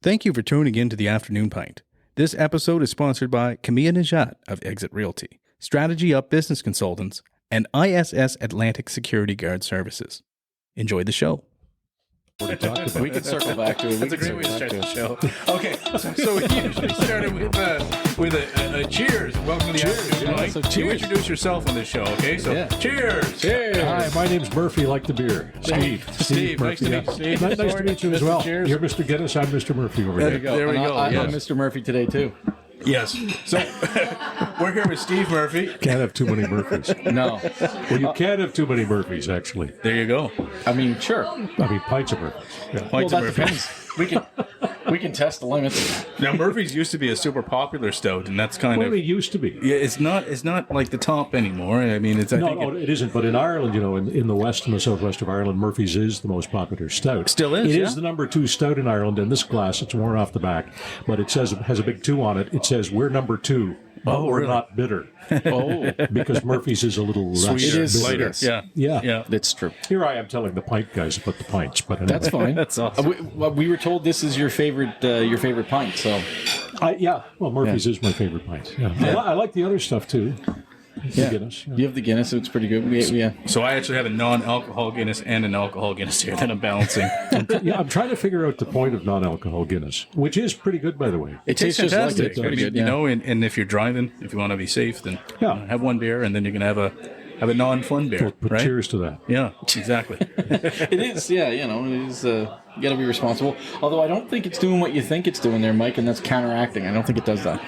Thank you for tuning in to the Afternoon Pint. This episode is sponsored by Camilla Najat of Exit Realty, Strategy Up Business Consultants, and ISS Atlantic Security Guard Services. Enjoy the show. We can circle back to it. That's a great way to start the show. Okay, so we usually started with a cheers. Welcome to the afternoon. Yeah, Mike. so You cheers. introduce yourself on this show, okay? So cheers. Cheers. Hi, my name's Murphy, like the beer. Steve. Steve, nice to meet you, Steve. Nice to meet you as well. Cheers. You're Mr. Guinness, I'm Mr. Murphy over There here. we go. There we go, I'm yes. Mr. Murphy today, too. Yes. So we're here with Steve Murphy. Can't have too many Murphys. No. Well, you can't have too many Murphys, actually. There you go. I mean, sure. I mean, pints of Murphys. Yeah. Pints Well, of that Murphy. depends. We can test the limits. Now Murphy's used to be a super popular stout, and that's kind Well, of it used to be. yeah. It's not like the top anymore. I mean, it's I think No, it isn't. But in Ireland, you know, in the west and the southwest of Ireland, Murphy's is the most popular stout. Still is, It yeah? is the number 2 stout in Ireland. In this glass, it's worn off the back, but it has a big 2 on it. It says we're number 2, but we're really? not bitter Oh, because Murphy's is a little less sweeter, It is, bitter. lighter. yes. Yeah. Yeah. Yeah. that's true. Here I am telling the pint guys about the pints, but anyway. That's fine. That's awesome. We were told this is your favorite pint, so Well, Murphy's is my favorite pint. Yeah. I like the other stuff too. The Guinness. you have the Guinness, so it's pretty good. Yeah. So I actually have a non-alcohol Guinness and an alcohol Guinness here that I'm balancing. Yeah, I'm trying to figure out the point of non-alcohol Guinness, which is pretty good, by the way. It tastes just like it. It's I pretty mean, good, you yeah. know, and if you're driving, if you want to be safe, then have one beer, and then you're gonna have a non-fun beer, But right? cheers to that. Yeah, exactly. It is, yeah, it is, you got to be responsible. Although I don't think it's doing what you think it's doing there, Mike, and that's counteracting. I don't think it does that.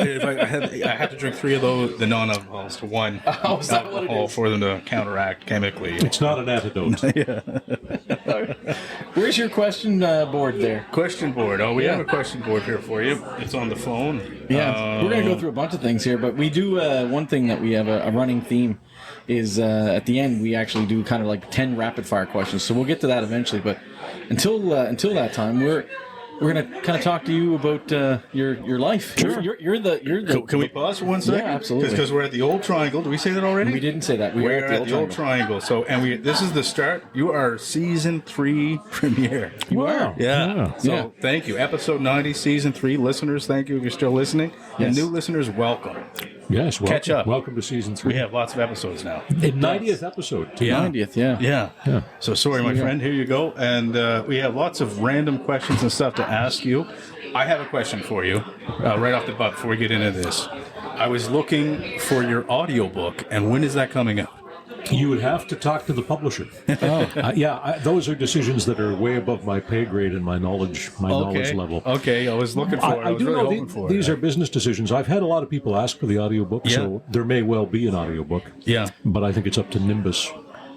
If I had to drink 3 of those, the non-alcohols to 1 Oh, is that what it alcohol is? for them to counteract chemically. It's not an antidote. Where's your question board there? Question board. Oh, we have a question board here for you. It's on the phone. Yeah, we're going to go through a bunch of things here, but we do one thing that we have a running theme is at the end we actually do kind of like 10 rapid fire questions. So we'll get to that eventually, but until that time, we're going to kind of talk to you about your life. Sure. You're the. Can we pause for 1 second? Yeah, absolutely. Because we're at the Old Triangle. Did we say that already? We didn't say that. We We're were at the Old Triangle. So, this is the start. You are season 3 premiere. You are. Yeah. So Yeah. thank you. Episode 90, season 3. Listeners, thank you if you're still listening. Yes. And new listeners, welcome. Yes, welcome. Catch up. Welcome to season 3. We have lots of episodes now. 90th episode, too. 90th, yeah. Yeah. So sorry, my friend. Here you go. And we have lots of random questions and stuff to ask you. I have a question for you right off the bat before we get into this. I was looking for your audiobook, and when is that coming out? You would have to talk to the publisher. Those are decisions that are way above my pay grade and my knowledge level. Okay, I was looking for it. I was really hoping for these it. are business decisions. I've had a lot of people ask for the audiobook, so there may well be an audiobook. Yeah. But I think it's up to Nimbus,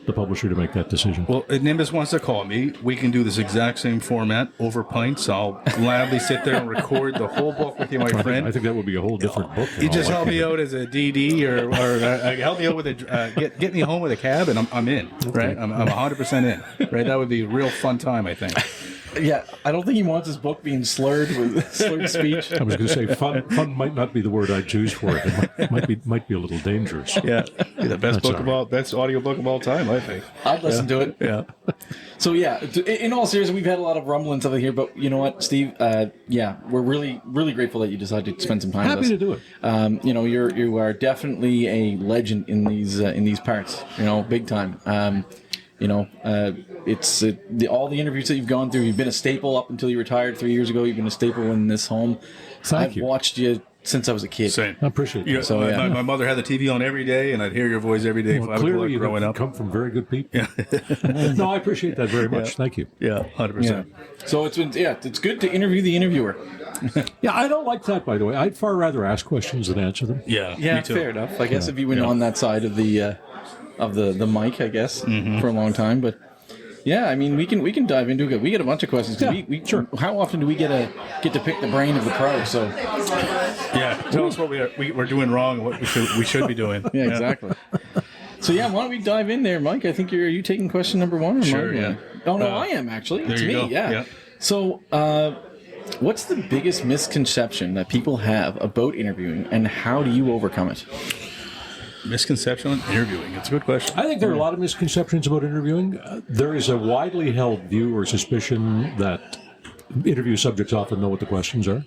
the publisher, to make that decision. Well, if Nimbus wants to call me, we can do this exact same format over pints. I'll gladly sit there and record the whole book with you, my friend. I think that would be a whole different book. You just help me out as a DD or help me out with get me home with a cab, and I'm in, right? I'm 100% in, right? That would be a real fun time, I think. Yeah, I don't think he wants his book being slurred with slurred speech. I was going to say fun might not be the word I'd choose for it. It might be a little dangerous. Yeah, the best That's all right. best audiobook of all time, I think. I'd listen to it. Yeah. So yeah, in all seriousness, we've had a lot of rumblings of it here, but you know what, Steve? We're really, really grateful that you decided to spend some time with us. Happy to do it. You are definitely a legend in these parts. Big time. It's all the interviews that you've gone through. You've been a staple up until you retired 3 years ago. You've been a staple in this home. Thank you. I've watched you since I was a kid. Same. I appreciate You that. know, So, my mother had the TV on every day, and I'd hear your voice every day. Well, 5 clearly, o'clock you growing up. come from very good people. No, I appreciate that very much. Thank you. Yeah, 100%. So it's good to interview the interviewer. Yeah, I don't like that, by the way. I'd far rather ask questions than answer them. Yeah, Yeah, me too. fair enough. I guess if you went on that side of the mic, I guess for a long time, but. Yeah, I mean we can dive into it. We get a bunch of questions. Sure. How often do we get to pick the brain of the pro? So Yeah, tell us what we're doing wrong, and what we should be doing. yeah, exactly. So yeah, why don't we dive in there, Mike? I think are you taking question number 1? Or Sure, mine? yeah. Oh no, I am actually. There It's you me. go. Yeah. Yeah. So what's the biggest misconception that people have about interviewing, and how do you overcome it? Misconception on interviewing. It's a good question. I think there are a lot of misconceptions about interviewing. There is a widely held view or suspicion that interview subjects often know what the questions are.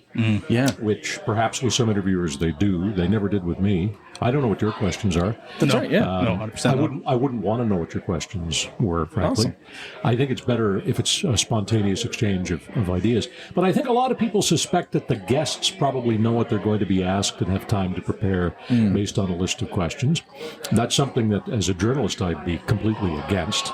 Yeah. Which perhaps with some interviewers they do. They never did with me. I don't know what your questions are. That's right, yeah. No, 100%. I wouldn't want to know what your questions were, frankly. Awesome. I think it's better if it's a spontaneous exchange of ideas. But I think a lot of people suspect that the guests probably know what they're going to be asked and have time to prepare based on a list of questions. That's something that, as a journalist, I'd be completely against.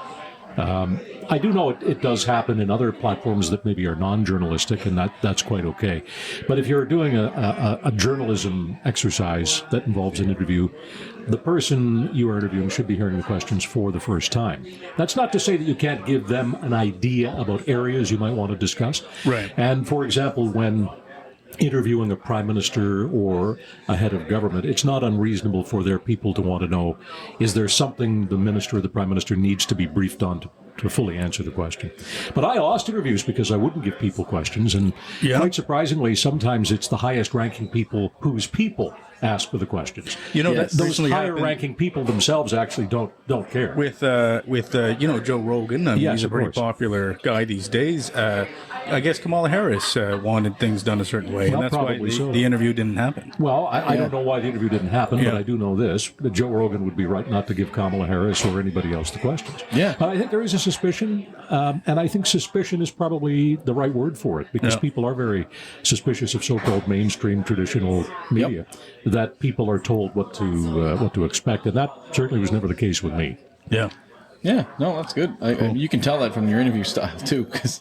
I do know it does happen in other platforms that maybe are non-journalistic, and that's quite okay. But if you're doing a journalism exercise that involves an interview, the person you are interviewing should be hearing the questions for the first time. That's not to say that you can't give them an idea about areas you might want to discuss. Right. And for example, when interviewing a prime minister or a head of government, it's not unreasonable for their people to want to know, is there something the minister or the prime minister needs to be briefed on to fully answer the question. But I lost interviews because I wouldn't give people questions, and quite surprisingly, sometimes it's the highest ranking people whose people ask for the questions. Those higher ranking people themselves actually don't care. With Joe Rogan, he's a pretty popular guy these days. I guess Kamala Harris wanted things done a certain way, and that's why the interview didn't happen. Well, I don't know why the interview didn't happen, but I do know this, that Joe Rogan would be right not to give Kamala Harris or anybody else the questions. Yeah. But I think there is a suspicion, and I think suspicion is probably the right word for it, because people are very suspicious of so-called mainstream traditional media, that people are told what to expect, and that certainly was never the case with me. Yeah. Yeah, no, that's good. You can tell that from your interview style, too, because,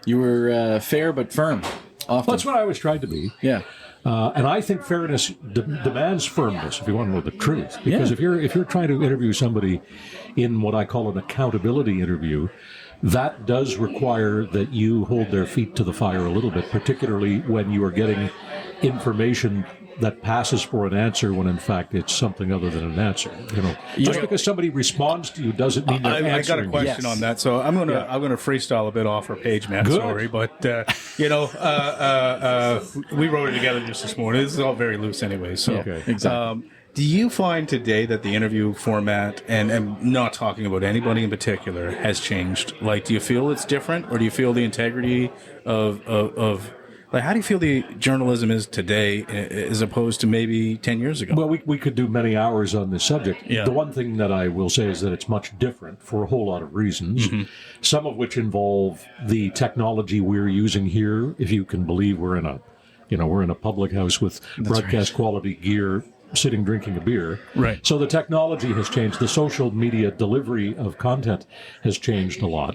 you were fair but firm often. That's what I always tried to be. Yeah. And I think fairness demands firmness, if you want to know the truth. Because if you're trying to interview somebody in what I call an accountability interview, that does require that you hold their feet to the fire a little bit, particularly when you are getting information that passes for an answer when in fact it's something other than an answer. Just because somebody responds to you doesn't mean they're answering. I got a question on that, so I'm gonna freestyle a bit off our page, Matt. Good. Sorry, but we wrote it together just this morning. This is all very loose, anyway. So exactly. Do you find today that the interview format, and I'm not talking about anybody in particular, has changed? Like, do you feel it's different, or do you feel the integrity of like, how do you feel the journalism is today as opposed to maybe 10 years ago? Well, we could do many hours on this subject. Yeah. The one thing that I will say is that it's much different for a whole lot of reasons, some of which involve the technology we're using here. If you can believe we're in a public house with broadcast quality gear, sitting drinking a beer. Right. So the technology has changed. The social media delivery of content has changed a lot.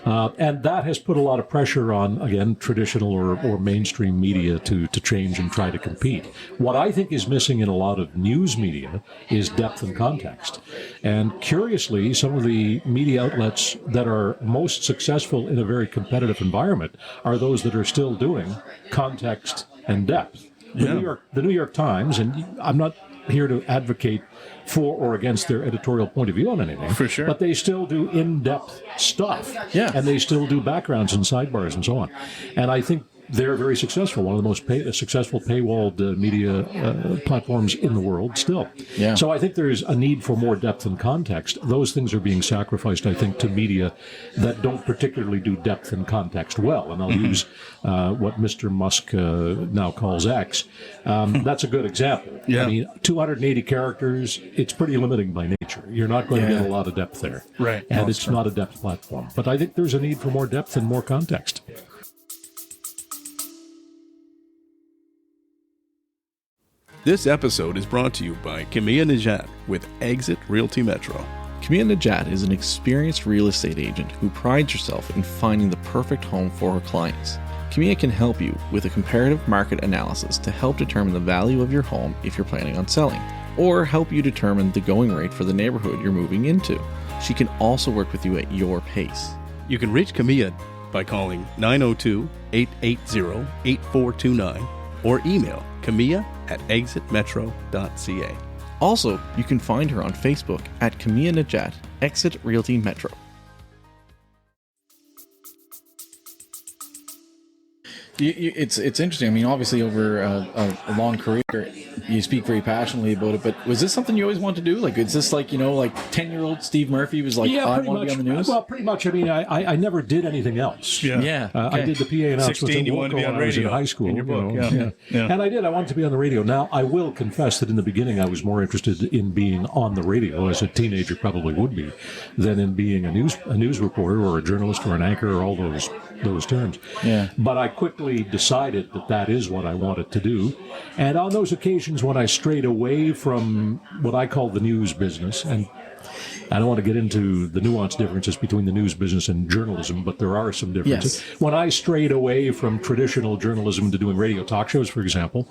And that has put a lot of pressure on, again, traditional or mainstream media to change and try to compete. What I think is missing in a lot of news media is depth and context. And curiously, some of the media outlets that are most successful in a very competitive environment are those that are still doing context and depth. The New York Times, and I'm not here to advocate for or against their editorial point of view on anything. For sure. But they still do in-depth stuff. Yeah. And they still do backgrounds and sidebars and so on. And I think they're very successful, one of the most successful paywalled media platforms in the world still. Yeah. So I think there's a need for more depth and context. Those things are being sacrificed, I think, to media that don't particularly do depth and context well. And I'll use what Mr. Musk now calls X. That's a good example. Yeah. I mean, 280 characters, it's pretty limiting by nature. You're not going to get a lot of depth there. Right. And it's not a depth platform. But I think there's a need for more depth and more context. This episode is brought to you by Camilla Najat with Exit Realty Metro. Camilla Najat is an experienced real estate agent who prides herself in finding the perfect home for her clients. Camilla can help you with a comparative market analysis to help determine the value of your home if you're planning on selling, or help you determine the going rate for the neighborhood you're moving into. She can also work with you at your pace. You can reach Camilla by calling 902-880-8429 or email camilla@exitmetro.ca. Also, you can find her on Facebook at Camilla Najat, Exit Realty Metro. It's interesting. I mean, obviously, over a long career, you speak very passionately about it. But was this something you always wanted to do? Like, is this like 10-year-old Steve Murphy was like, I want to be on the news? Well, pretty much. I mean, I never did anything else. Yeah. I did the PA announcements 16, you wanted to be on when I was in radio high school. in your book, yeah. And I wanted to be on the radio. Now, I will confess that in the beginning, I was more interested in being on the radio, as a teenager probably would be, than in being a news reporter or a journalist or an anchor or all those terms. Yeah. But I quickly decided that is what I wanted to do. And on those occasions when I strayed away from what I call the news business, and I don't want to get into the nuanced differences between the news business and journalism, but there are some differences. Yes. When I strayed away from traditional journalism to doing radio talk shows, for example,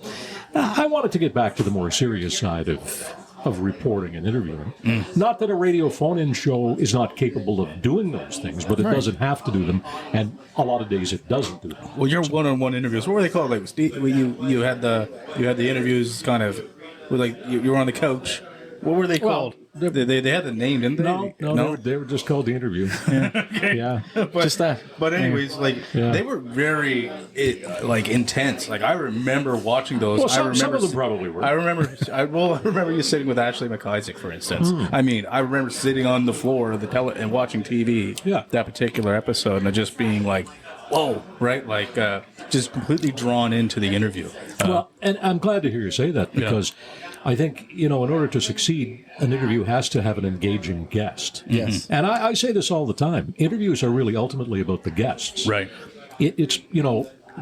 I wanted to get back to the more serious side of reporting and interviewing. Not that a radio phone-in show is not capable of doing those things, but it doesn't have to do them, and a lot of days it doesn't do them. Well, your one-on-one interviews, what were they called? Like, you had the interviews kind of, like you were on the couch. What were they called? They had the name, didn't they? No, they were just called the interview. Yeah. But, Just that. But anyways, they were very intense. Like, I remember watching those. Well, some of them probably were. I remember you sitting with Ashley McIsaac, for instance. I mean, I remember sitting on the floor of the and watching TV. Yeah. That particular episode, and just being like, whoa, right? Like, just completely drawn into the interview. Well, and I'm glad to hear you say that, because I think, in order to succeed, an interview has to have an engaging guest. Yes. And I say this all the time. Interviews are really ultimately about the guests. Right. It's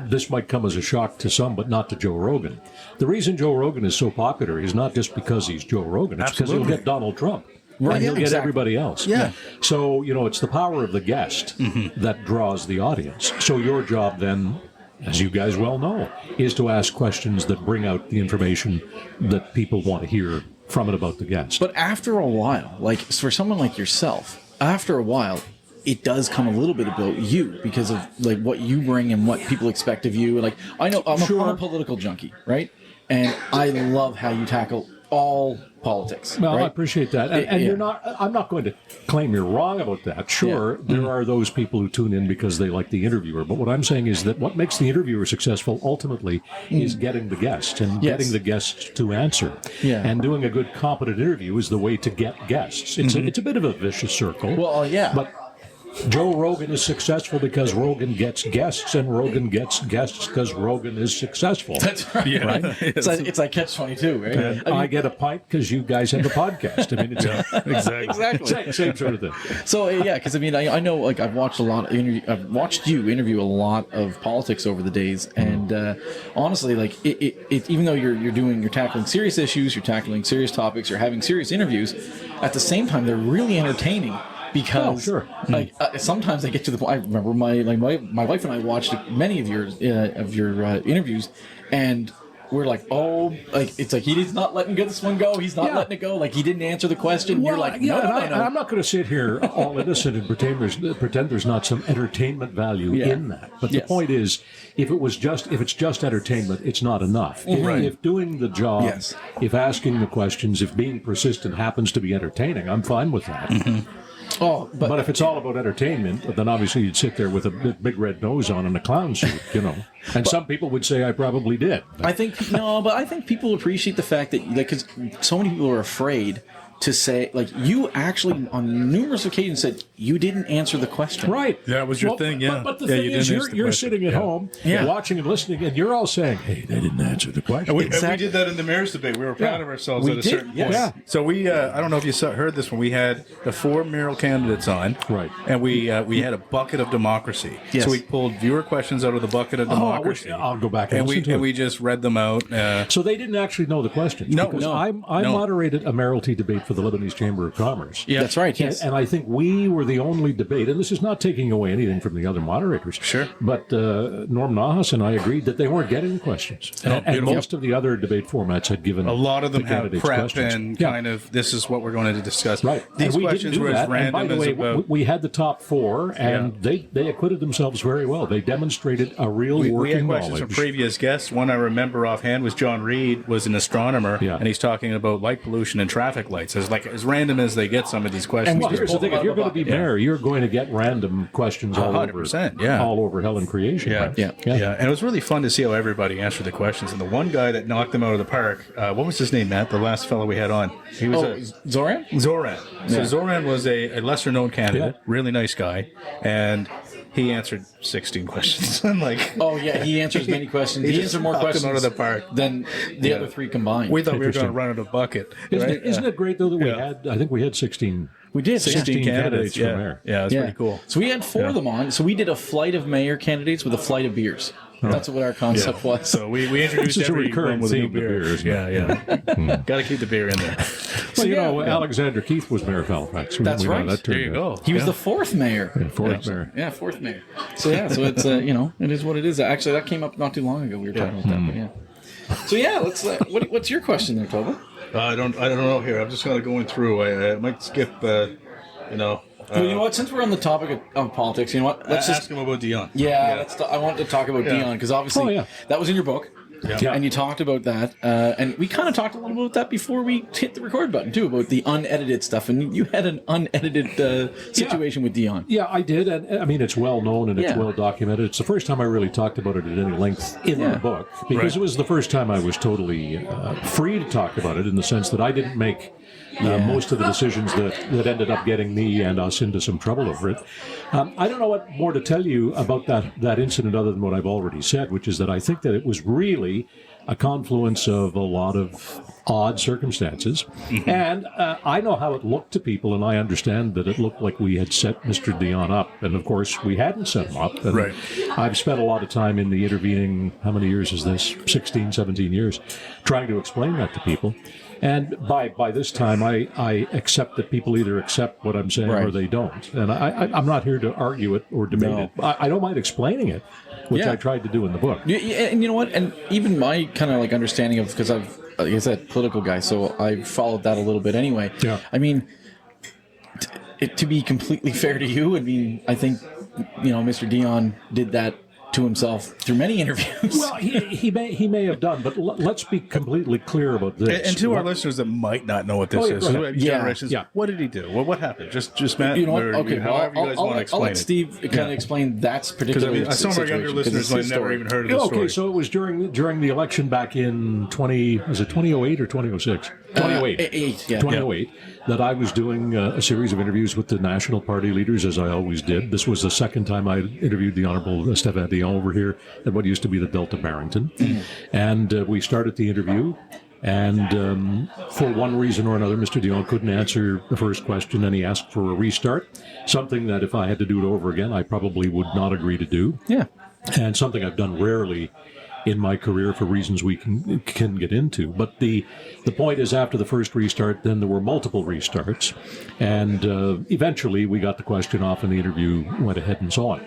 this might come as a shock to some, but not to Joe Rogan. The reason Joe Rogan is so popular is not just because he's Joe Rogan. It's because he'll get Donald Trump. Right, And he'll get exactly. everybody else. Yeah. So, it's the power of the guest that draws the audience. So your job then, as you guys well know, is to ask questions that bring out the information that people want to hear from it about the guest. But after a while, like for someone like yourself, after a while, it does come a little bit about you because of like what you bring and what people expect of you. Like, I know I'm a political junkie, right? And I love how you tackle all politics. Well, right? I appreciate that. And you're not, I'm not going to claim you're wrong about that. Sure, there are those people who tune in because they like the interviewer. But what I'm saying is that what makes the interviewer successful ultimately is getting the guest and getting the guests to answer. Yeah. And doing a good, competent interview is the way to get guests. It's, it's a bit of a vicious circle. Well, yeah. But Joe Rogan is successful because Rogan gets guests, and Rogan gets guests because Rogan is successful. That's right. Yeah. Right? It's like Catch-22, right? And I get a pint because you guys have a podcast. I mean, it's Exactly. same sort of thing. So because I mean I know like I've watched I've watched you interview a lot of politics over the days, and honestly, like it even though you're tackling serious issues, you're tackling serious topics, you're having serious interviews, at the same time they're really entertaining. Because sometimes I get to the point. I remember my wife and I watched many of your interviews, and we're like, it's like he's not letting this one go. He's not letting it go. Like he didn't answer the question. Well, you're like, no. no. I'm not going to sit here all innocent and pretend there's not some entertainment value in that. But the point is, if it's just entertainment, it's not enough. If doing the job, if asking the questions, if being persistent happens to be entertaining, I'm fine with that. But if it's all about entertainment, then obviously you'd sit there with a big red nose on and a clown suit, And some people would say I probably did. I think people appreciate the fact that because so many people are afraid to say, like, you actually on numerous occasions said you didn't answer the question. Right. That was your thing, yeah. But the thing is, you're sitting at home, watching and listening, and you're all saying, hey, they didn't answer the question. And we did that in the Mayor's debate. We were proud of ourselves at a certain point. Yeah. So we, I don't know if you heard this when we had the 4 mayoral candidates on. Right. And we had a bucket of democracy. Yes. So we pulled viewer questions out of the bucket of democracy. I'll go back and listen to and it. we just read them out. So they didn't actually know the questions. Because I moderated a mayoralty debate for the Lebanese Chamber of Commerce. Yeah, that's right. Yes. And I think we were the only debate, and this is not taking away anything from the other moderators. Sure. But Norm Nahas and I agreed that they weren't getting questions. And most of the other debate formats had given a lot of them the have candidates prep questions. and kind of, this is what we're going to discuss. Right. These and we questions didn't do were as that. random And by the way, as about... we had the top 4, and they acquitted themselves very well. They demonstrated a real working we had questions knowledge. from previous guests. One I remember offhand was John Reed, was an astronomer, Yeah. and he's talking about light pollution and traffic lights. It's like as random as they get some of these questions. Well, here's the thing: if you're going to be mayor, you're going to get random questions all 100%, over, all over Helen creation. Yeah. Right? Yeah. And it was really fun to see how everybody answered the questions. And the one guy that knocked them out of the park, what was his name, Matt? The last fellow we had on. He was Zoran? Zoran. So Zoran was a lesser-known candidate, really nice guy, and he answered 16 questions. I'm like, he answers many questions. He answered more questions out of the park than the other three combined. We thought we were going to run out of bucket. Isn't it great though that we had? I think we had 16. We did 16 candidates for mayor. Yeah, that's pretty cool. So we had 4 of them on. So we did a flight of mayor candidates with a flight of beers. That's what our concept was. So we introduced every recurring with theme beer. beers. Got to keep the beer in there. Well, Alexander Keith was mayor of Halifax. That's right. There you go. He was the 4th mayor. Fourth mayor. Yeah, 4th mayor. So so it's it is what it is. Actually, that came up not too long ago. We were talking about that. But So let's. What's your question there, Toba? I don't know here. I'm just kind of going through. I might skip. Well, you know what? Since we're on the topic of politics, you know what? Let's ask him about Dion. I want to talk about Dion because obviously that was in your book. Yeah. And you talked about that, and we kind of talked a little about that before we hit the record button too, about the unedited stuff. And you had an unedited situation with Dion. Yeah, I did, and I mean it's well known and it's well documented. It's the first time I really talked about it at any length in the book because it was the first time I was totally free to talk about it in the sense that I didn't make most of the decisions that ended up getting me and us into some trouble over it. I don't know what more to tell you about that incident other than what I've already said, which is that I think that it was really a confluence of a lot of odd circumstances. Mm-hmm. And I know how it looked to people, and I understand that it looked like we had set Mr. Dion up. And, of course, we hadn't set him up. And I've spent a lot of time in the intervening, how many years is this? 16, 17 years, trying to explain that to people. And by this time, I accept that people either accept what I'm saying or they don't. And I'm not here to argue it or debate it. I don't mind explaining it, which I tried to do in the book. And you know what? And even my kind of like understanding of, because I've, like I said, political guy, so I followed that a little bit anyway. Yeah. I mean, to be completely fair to you, I mean, I think, Mr. Dion did that to himself through many interviews. Well, he may have done, but let's be completely clear about this. And to our listeners that might not know what this is, generations, what did he do? Well, what happened? Just Matt, however you guys want to explain it. I'll let Steve kind of explain that particular situation. Because some of our younger listeners might never even heard of this story. Okay, so it was during the election back in 2008 or 2006? 2008, that I was doing a series of interviews with the national party leaders, as I always did. This was the second time I interviewed the Honourable Stéphane Dion over here at what used to be the Delta Barrington. And we started the interview, and for one reason or another, Mr. Dion couldn't answer the first question, and he asked for a restart, something that if I had to do it over again, I probably would not agree to do. Yeah. And something I've done rarely in my career for reasons we can get into. But the point is, after the first restart, then there were multiple restarts, and eventually we got the question off and the interview went ahead and so on.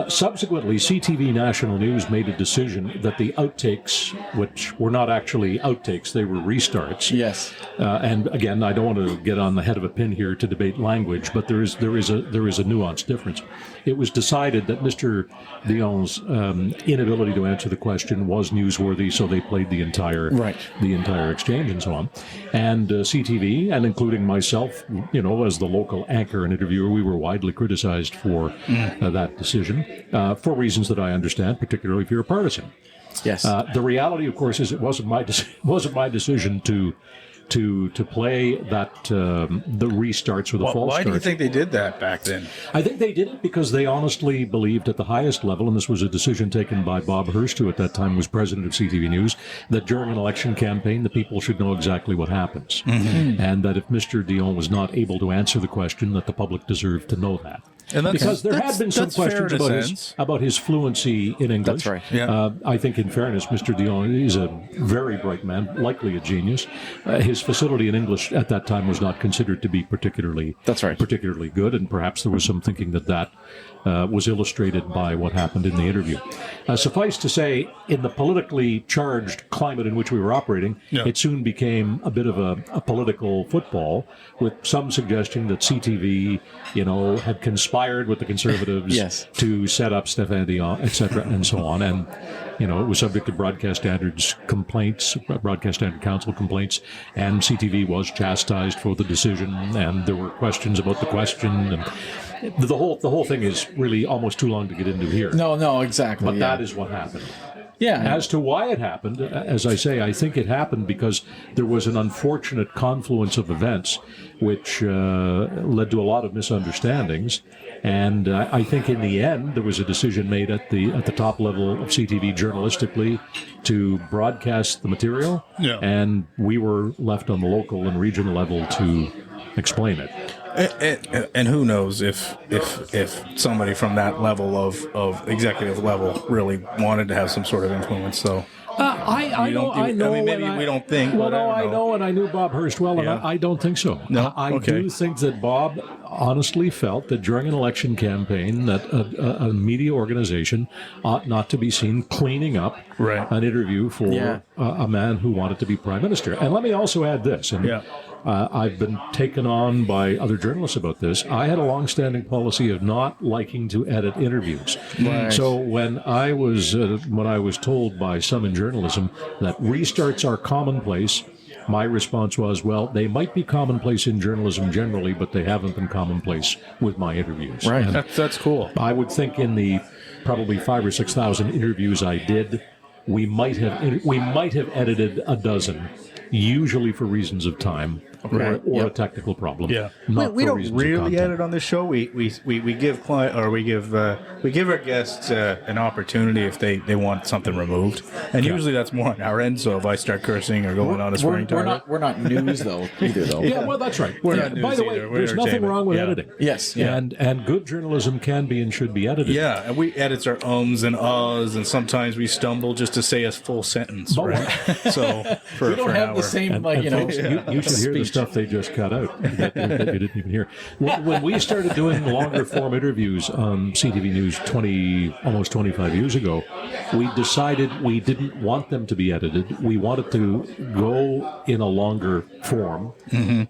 Subsequently, CTV National News made a decision that the outtakes, which were not actually outtakes, they were restarts. Yes. And again, I don't want to get on the head of a pin here to debate language, but there is a nuanced difference. It was decided that Mr. Dion's inability to answer the question was newsworthy, so they played the entire exchange and so on. And CTV, and including myself, as the local anchor and interviewer, we were widely criticized for that decision. For reasons that I understand, particularly if you're a partisan. Yes. The reality, of course, is it wasn't my decision to play that the restarts or the false starts. Why do you think they did that back then? I think they did it because they honestly believed at the highest level, and this was a decision taken by Bob Hurst, who at that time was president of CTV News, that during an election campaign, the people should know exactly what happens. Mm-hmm. And that if Mr. Dion was not able to answer the question, that the public deserved to know that. Because there had been some questions about his fluency in English. That's right. Yeah. I think, in fairness, Mr. Dion is a very bright man, likely a genius. His facility in English at that time was not considered to be particularly good, and perhaps there was some thinking that was illustrated by what happened in the interview. Suffice to say, in the politically charged climate in which we were operating, it soon became a bit of a political football, with some suggesting that CTV, had conspired conspired with the Conservatives Yes. to set up Stéphane Dion, etc., and so on. And, it was subject to Broadcast Standards complaints, Broadcast Standard Council complaints, and CTV was chastised for the decision, and there were questions about the question, and the whole thing is really almost too long to get into here. No, exactly. But that is what happened. Yeah. As to why it happened, as I say, I think it happened because there was an unfortunate confluence of events which led to a lot of misunderstandings. And I think in the end, there was a decision made at the top level of CTV journalistically to broadcast the material. Yeah. And we were left on the local and regional level to explain it. And who knows if somebody from that level of executive level really wanted to have some sort of influence. So I know. I mean, maybe we don't think. Well, but no, I know, and I knew Bob Hurst well, and Yeah. I don't think so. No? I Okay. do think that Bob honestly felt that during an election campaign that a media organization ought not to be seen cleaning up Right. an interview for a man who wanted to be prime minister. And let me also add this. And Yeah. I've been taken on by other journalists about this. I had a long-standing policy of not liking to edit interviews. Right. So when I was told by some in journalism that restarts are commonplace, my response was, well, they might be commonplace in journalism generally, but they haven't been commonplace with my interviews. Right. And That's cool. I would think in the probably 5,000 or 6,000 interviews I did, we might have edited a dozen, usually for reasons of time or a technical problem. Yeah, not we for don't reasons of really content. edit on this show. We give we give our guests an opportunity if they want something removed, and usually that's more on our end. So if I start cursing or going on a swearing target, We're not news though either though. Yeah, well, that's right. We're not By news the way, either. We're there's nothing entertainment. wrong with Yeah. editing. Yes, yeah. And good journalism can be and should be edited. yeah, and we edit our ums and ahs, and sometimes we stumble just to say a full sentence, But- right? So for We don't an have hour. the same And folks, you should hear the speech. stuff they just cut out that you didn't even hear. When we started doing longer form interviews on CTV News almost 25 years ago, we decided we didn't want them to be edited. We wanted to go in a longer form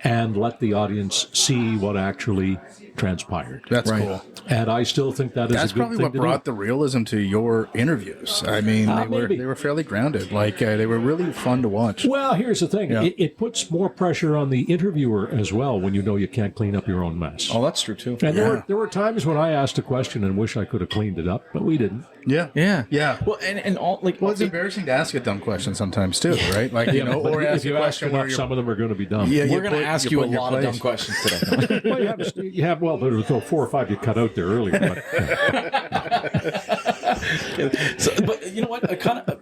and let the audience see what actually transpired. That's Right. cool. And I still think that is That's a good probably thing what to brought do. the realism to your interviews. I mean, Maybe. they were fairly grounded. Like they were really fun to watch. Well, here's the thing. Yeah. It puts more pressure on the interviewer as well when you know you can't clean up your own mess. Oh, that's true too. And there were times when I asked a question and wish I could have cleaned it up, but we didn't. Yeah, Yeah. yeah. Well, and all like Well, it's embarrassing to ask a dumb question sometimes too, right? Like But or ask if you a ask question where enough, you're some of them are going to be dumb. Yeah, we're going to ask you a put your lot of dumb place. questions today. Well, there were 4 or 5 you cut out there earlier. But, But you know what? I kind of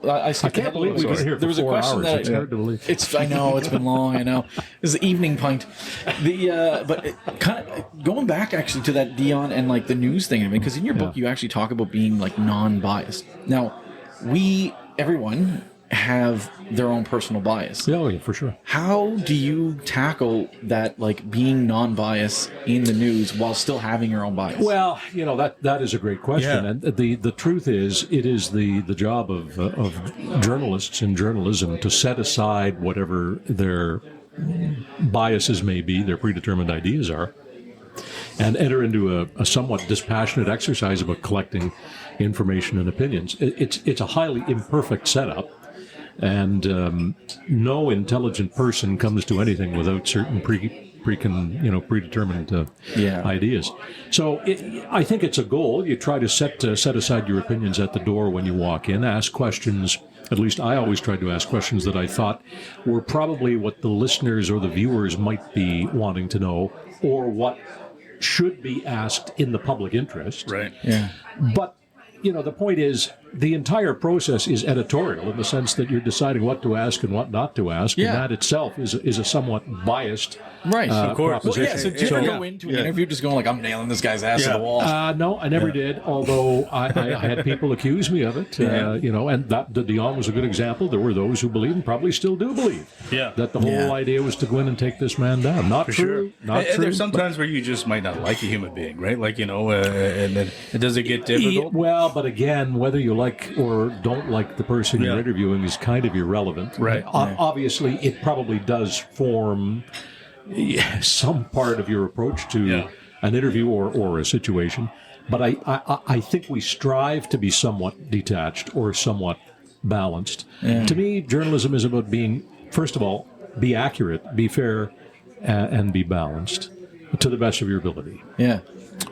I skipped I can't ahead a little believe we've bit. been here There for was a 4 question hours. that It's hard to believe. I know it's been long. I know this is the evening pint. But kind of going back actually to that Dion and like the news thing. I mean, because in your book you actually talk about being like non-biased. Now, everyone have their own personal bias. Oh, yeah, for sure. How do you tackle that, like being non-biased in the news while still having your own bias? Well, that is a great question, Yeah. and the truth is, it is the job of journalists in journalism to set aside whatever their biases may be, their predetermined ideas are, and enter into a somewhat dispassionate exercise about collecting information and opinions. It's a highly imperfect setup. And no intelligent person comes to anything without certain predetermined ideas. So I think it's a goal. You try to set aside your opinions at the door when you walk in. Ask questions. At least I always tried to ask questions that I thought were probably what the listeners or the viewers might be wanting to know, or what should be asked in the public interest. right. yeah. But the point is, the entire process is editorial in the sense that you're deciding what to ask and what not to ask, Yeah. and that itself is a somewhat biased Right, of course. Well, proposition. yeah, so did you ever go into an interview just going like, I'm nailing this guy's ass to the wall? No, I never did, although I had people accuse me of it, and that the Dion was a good example. There were those who believed, and probably still do believe, that the whole idea was to go in and take this man down. Not true. Not And true. there's sometimes where you just might not like a human being, right? Like and then does it get difficult? Well, but again, whether you like or don't like the person you're interviewing is kind of irrelevant. Right. Obviously, it probably does form some part of your approach to an interview or a situation. But I think we strive to be somewhat detached or somewhat balanced. To me, journalism is about being, first of all, be accurate, be fair, and be balanced to the best of your ability. Yeah.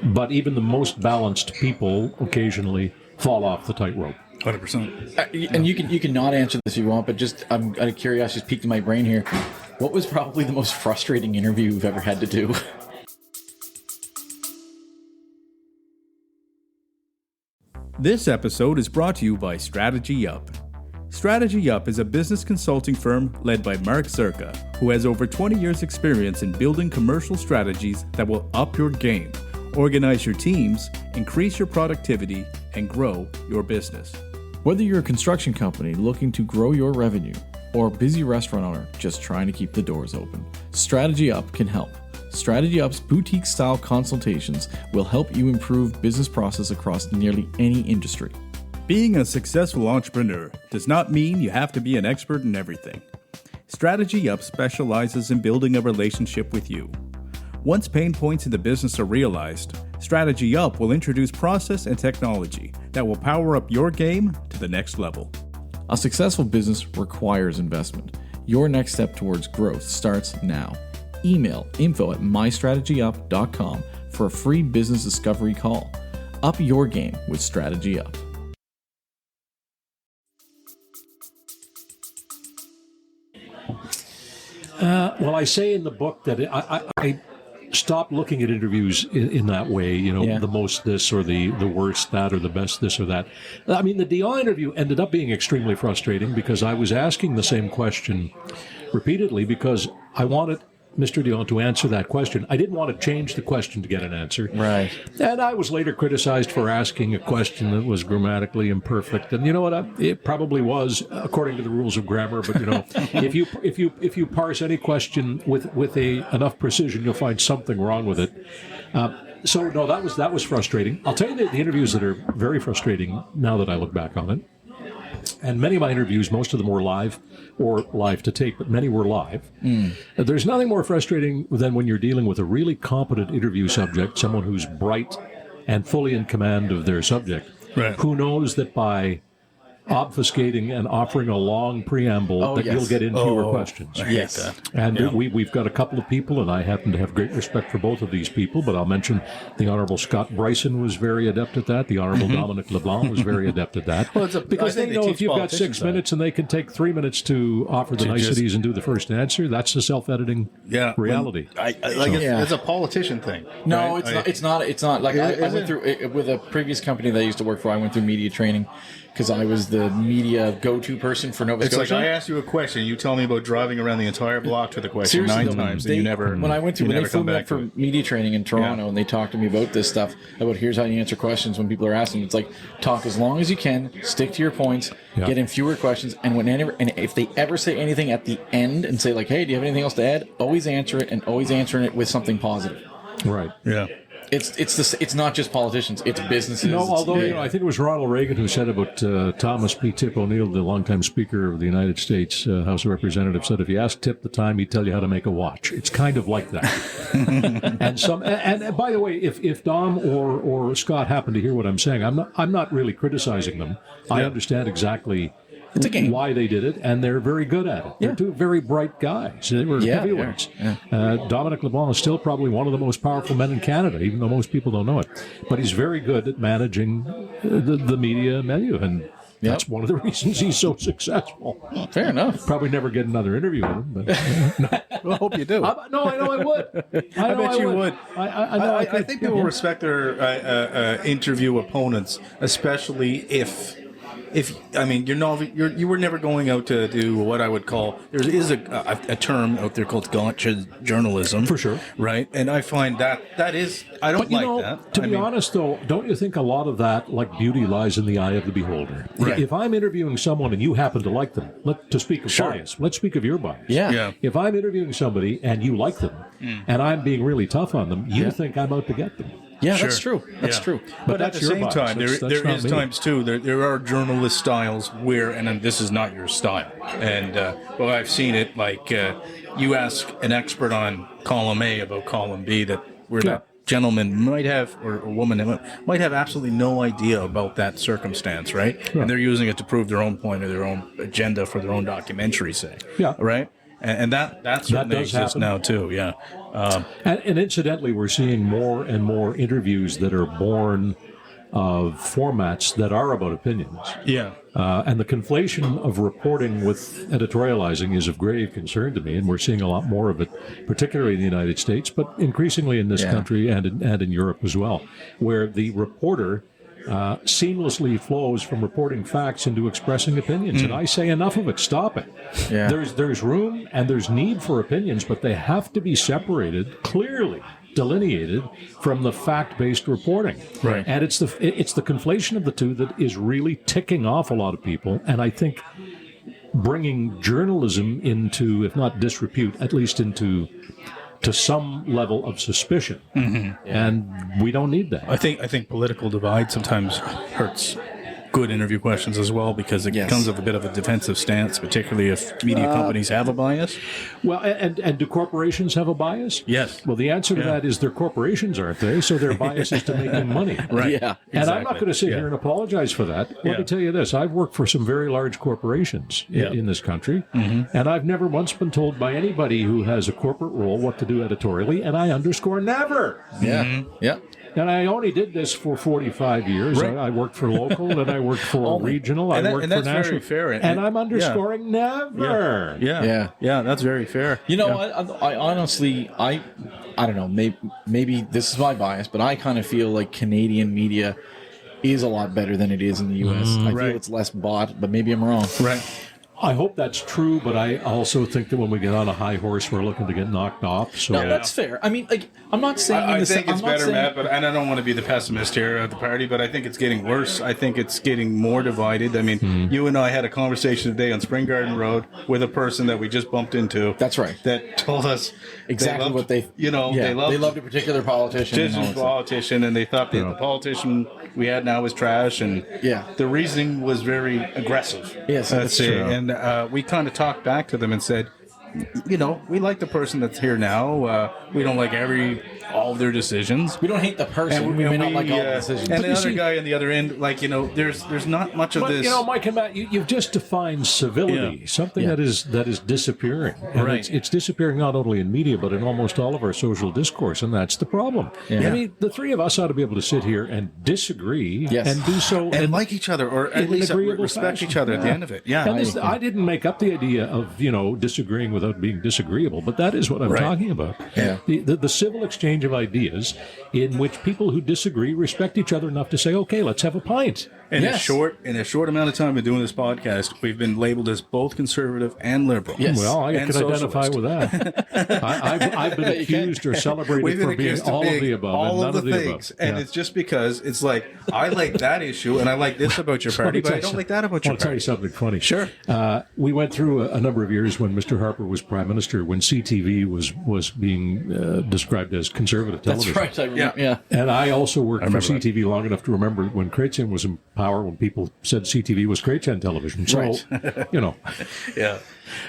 But even the most balanced people occasionally fall off the tightrope. 100%. And you can not answer this if you want, but just I'm out of curiosity, just piqued in my brain here. What was probably the most frustrating interview you've ever had to do? This episode is brought to you by Strategy Up. Strategy Up is a business consulting firm led by Mark Zerka, who has over 20 years' experience in building commercial strategies that will up your game, organize your teams, increase your productivity, and grow your business. Whether you're a construction company looking to grow your revenue or a busy restaurant owner just trying to keep the doors open, Strategy Up can help. Strategy Up's boutique-style consultations will help you improve business process across nearly any industry. Being a successful entrepreneur does not mean you have to be an expert in everything. Strategy Up specializes in building a relationship with you. Once pain points in the business are realized, Strategy Up will introduce process and technology that will power up your game to the next level. A successful business requires investment. Your next step towards growth starts now. Email info@mystrategyup.com for a free business discovery call. Up your game with Strategy Up. Well, I say in the book that I stopped looking at interviews in that way, the most this or the worst that or the best this or that. I mean, the Dion interview ended up being extremely frustrating because I was asking the same question repeatedly because I wanted Mr. Dion to answer that question. I didn't want to change the question to get an answer. Right. And I was later criticized for asking a question that was grammatically imperfect. And you know what? It probably was according to the rules of grammar. But if you parse any question with enough precision, you'll find something wrong with it. So no, that was frustrating. I'll tell you the interviews that are very frustrating now that I look back on it. And many of my interviews, most of them were live or live to tape, but many were live. There's nothing more frustrating than when you're dealing with a really competent interview subject, someone who's bright and fully in command of their subject, who knows that by obfuscating and offering a long preamble you'll get into your questions. Yes. And we've got a couple of people, and I happen to have great respect for both of these people, but I'll mention the Honourable Scott Bryson was very adept at that. The Honourable Dominic LeBlanc was very adept at that. Because they know if you've got 6 minutes and they can take 3 minutes to offer the niceties and do the first answer, that's the self-editing reality. It's a politician thing. No, right? it's not. Like I went through with a previous company that I used to work for. I went through media training because I was the media go-to person for Nova Scotia. It's like I asked you a question, you tell me about driving around the entire block to the question nine times, and you never. When I went through, when they flew me up for media training in Toronto, and they talked to me about this stuff, about here's how you answer questions when people are asking. It's like talk as long as you can, stick to your points, get in fewer questions, and if they ever say anything at the end and say like, hey, do you have anything else to add? Always answer it, and always answering it with something positive. Right. Yeah. It's not just politicians, it's businesses. No, although I think it was Ronald Reagan who said about Thomas P. Tip O'Neill, the longtime Speaker of the United States House of Representatives, said if you ask Tip the time, he'd tell you how to make a watch. It's kind of like that. and by the way, if Dom or Scott happen to hear what I'm saying, I'm not really criticizing them. I understand exactly. It's a game. Why they did it, and they're very good at it. They're two very bright guys. They were heavyweights. Dominic LeBlanc is still probably one of the most powerful men in Canada, even though most people don't know it. But he's very good at managing the media menu, and that's one of the reasons he's so successful. Fair enough. Probably never get another interview with him. But Well, I hope you do. I know I would. I bet you would. I think people respect their interview opponents, especially if you were never going out to do what I would call, there is a term out there called gotcha journalism. For sure. Right? And I find that is, I don't like that. To be honest, though, don't you think a lot of that, like beauty, lies in the eye of the beholder? Right. If I'm interviewing someone and you happen to like them, to speak of bias, let's speak of your bias. Yeah. If I'm interviewing somebody and you like them, and I'm being really tough on them, you think I'm out to get them. Yeah, that's true. That's true. But at the same time, there is times too. There are journalist styles where, and this is not your style. And I've seen it. Like you ask an expert on column A about column B that we're not gentleman might have, or woman might have absolutely no idea about that circumstance, right? Yeah. And they're using it to prove their own point or their own agenda for their own documentary, say. Yeah. Right? And that certainly does exists happen. now, too, yeah. And incidentally, we're seeing more and more interviews that are born of formats that are about opinions. Yeah. And the conflation of reporting with editorializing is of grave concern to me, and we're seeing a lot more of it, particularly in the United States, but increasingly in this country and in Europe as well, where the reporter seamlessly flows from reporting facts into expressing opinions. And I say enough of it. Stop it. Yeah. There's room and there's need for opinions, but they have to be separated clearly, delineated from the fact-based reporting. Right. And it's the conflation of the two that is really ticking off a lot of people. And I think bringing journalism into, if not disrepute, at least into some level of suspicion. And we don't need that. I think political divide sometimes hurts good interview questions as well, because it comes with a bit of a defensive stance, particularly if media companies have a bias. Well, and do corporations have a bias? Yes. Well, the answer to that is they're corporations, aren't they? So their bias is to making money. Right. Yeah. And I'm not going to sit here and apologize for that. Let me tell you this. I've worked for some very large corporations in this country, and I've never once been told by anybody who has a corporate role what to do editorially, and I underscore never. Yeah. Yeah. And I only did this for 45 years. Right. I worked for local, and I worked for regional, I worked for that's national. very fair. And I'm underscoring never. Yeah, that's very fair. You know, I honestly, I don't know, maybe this is my bias, but I kind of feel like Canadian media is a lot better than it is in the U.S. I feel it's less bought, but maybe I'm wrong. Right. I hope that's true, but I also think that when we get on a high horse, we're looking to get knocked off. So No, that's fair. I mean, like, I'm not saying I think it's better, Matt, and I don't want to be the pessimist here at the party, but I think it's getting worse. I think it's getting more divided. I mean, you and I had a conversation today on Spring Garden Road with a person that we just bumped into. That's right. That told us exactly what they, they loved a particular politician. And they thought that the politician we had now was trash, and the reasoning was very aggressive. Yes, that's true. true. And we kind of talked back to them and said, we like the person that's here now. We don't like all of their decisions. We don't hate the person. We may not like all the decisions. And the other guy on the other end, there's not much of this. Mike and Matt, you've just defined civility, something that is disappearing. And it's disappearing not only in media, but in almost all of our social discourse, and that's the problem. Yeah. I mean, the three of us ought to be able to sit here and disagree and do so and like each other, or at least respect each other at the end of it. Yeah. And I didn't make up the idea of, disagreeing without being disagreeable, but that is what I'm talking about. Yeah. The civil exchange of ideas in which people who disagree respect each other enough to say, okay, let's have a pint. In a short amount of time of doing this podcast, we've been labeled as both conservative and liberal. Yes. Well, I And can identify with that. I've been accused or celebrated for being all of the above and none of the things. above. And it's just because it's like, I like that issue and I like this about your party, but I don't like that about your I'll tell you party. something funny. Sure. We went through a number of years when Mr. Harper was Prime Minister, when CTV was being described as conservative television. That's right. I remember, yeah. And I also worked for remember CTV long enough to remember when Chrétien was in power, when people said CTV was Chrétien television. So, Yeah.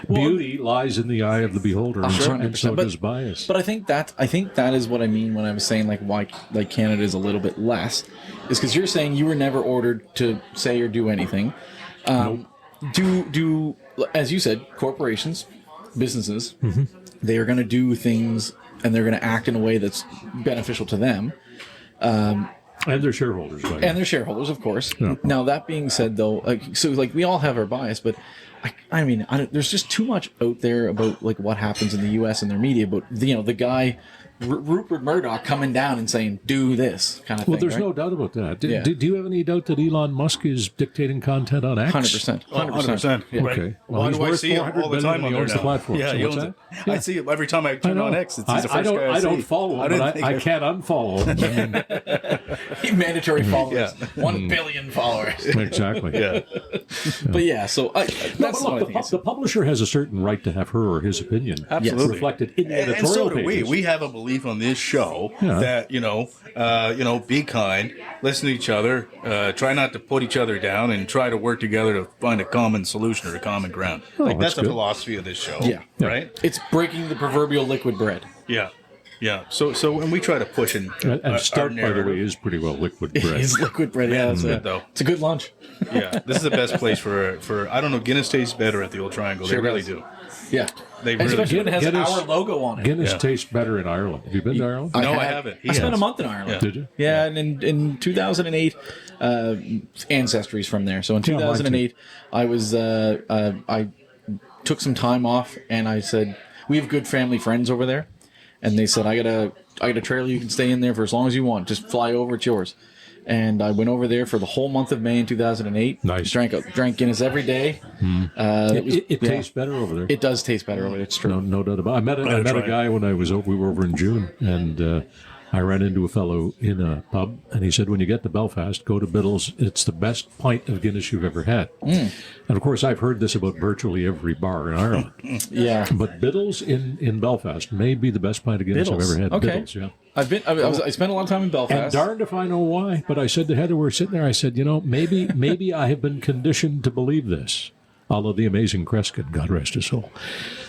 Beauty lies in the eye of the beholder, and so does bias. But I think that is what I mean when I was saying why Canada is a little bit less, is because you're saying you were never ordered to say or do anything. Do as you said, corporations, businesses, they are going to do things and they're going to act in a way that's beneficial to them. And their shareholders, right? And their shareholders, of course. Yeah. Now, that being said, though, we all have our bias, but I mean, there's just too much out there about what happens in the U.S. and their media. But the guy Rupert Murdoch coming down and saying, "Do this," kind of thing. Well, there's no doubt about that. Do you have any doubt that Elon Musk is dictating content on X? 100%. 100%. Yeah. Okay. Well, Why he's do I worth see him all the time on there the platform. Yeah, So he what's owns that? it. Yeah. I see him every time I turn on X. He's the first guy I don't see. follow him, but I can't unfollow him. Mandatory followers. 1 billion followers. Exactly. Yeah. But yeah, so that's But look, the publisher has a certain right to have her or his opinion Absolutely. reflected in the editorial And so do we. pages. We have a belief on this show that be kind, listen to each other, try not to put each other down, and try to work together to find a common solution or a common ground. that's that's the good. philosophy of this show. Yeah. Right. It's breaking the proverbial liquid bread. Yeah. Yeah. So when we try to push in And Stout, by the way, is pretty well liquid bread. It's liquid bread. Yeah, it's good, though. It's a good lunch. Yeah, this is the best place for I don't know. Guinness tastes better at the Old Triangle. Sure they really does. do. Yeah. They And really especially do. when it has Guinness- our logo on it. Guinness Yeah. tastes better in Ireland. Have you been to Ireland? No, I haven't. He I spent has. a month in Ireland. Yeah. Did you? Yeah, and in 2008, ancestry's from there. So in Yeah, mine too. 2008, I was I took some time off, and I said we have good family friends over there, and they said I got a trailer you can stay in there for as long as you want. Just fly over, it's yours. And I went over there for the whole month of May in 2008. Nice. Drank Guinness every day. It yeah. tastes better over there. It does taste better over there. It's true. No doubt about it. I met try a it. guy when we were over in June, and I ran into a fellow in a pub, and he said, when you get to Belfast, go to Biddle's. It's the best pint of Guinness you've ever had. And of course, I've heard this about virtually every bar in Ireland. Yeah. But Biddle's in Belfast may be the best pint of Guinness Biddle's. I've ever had. Okay. Biddle's, yeah. I spent a lot of time in And Belfast. darned if I know why, but I said to Heather, we were sitting there, I said, maybe I have been conditioned to believe this, although the amazing Kreskin, God rest his soul.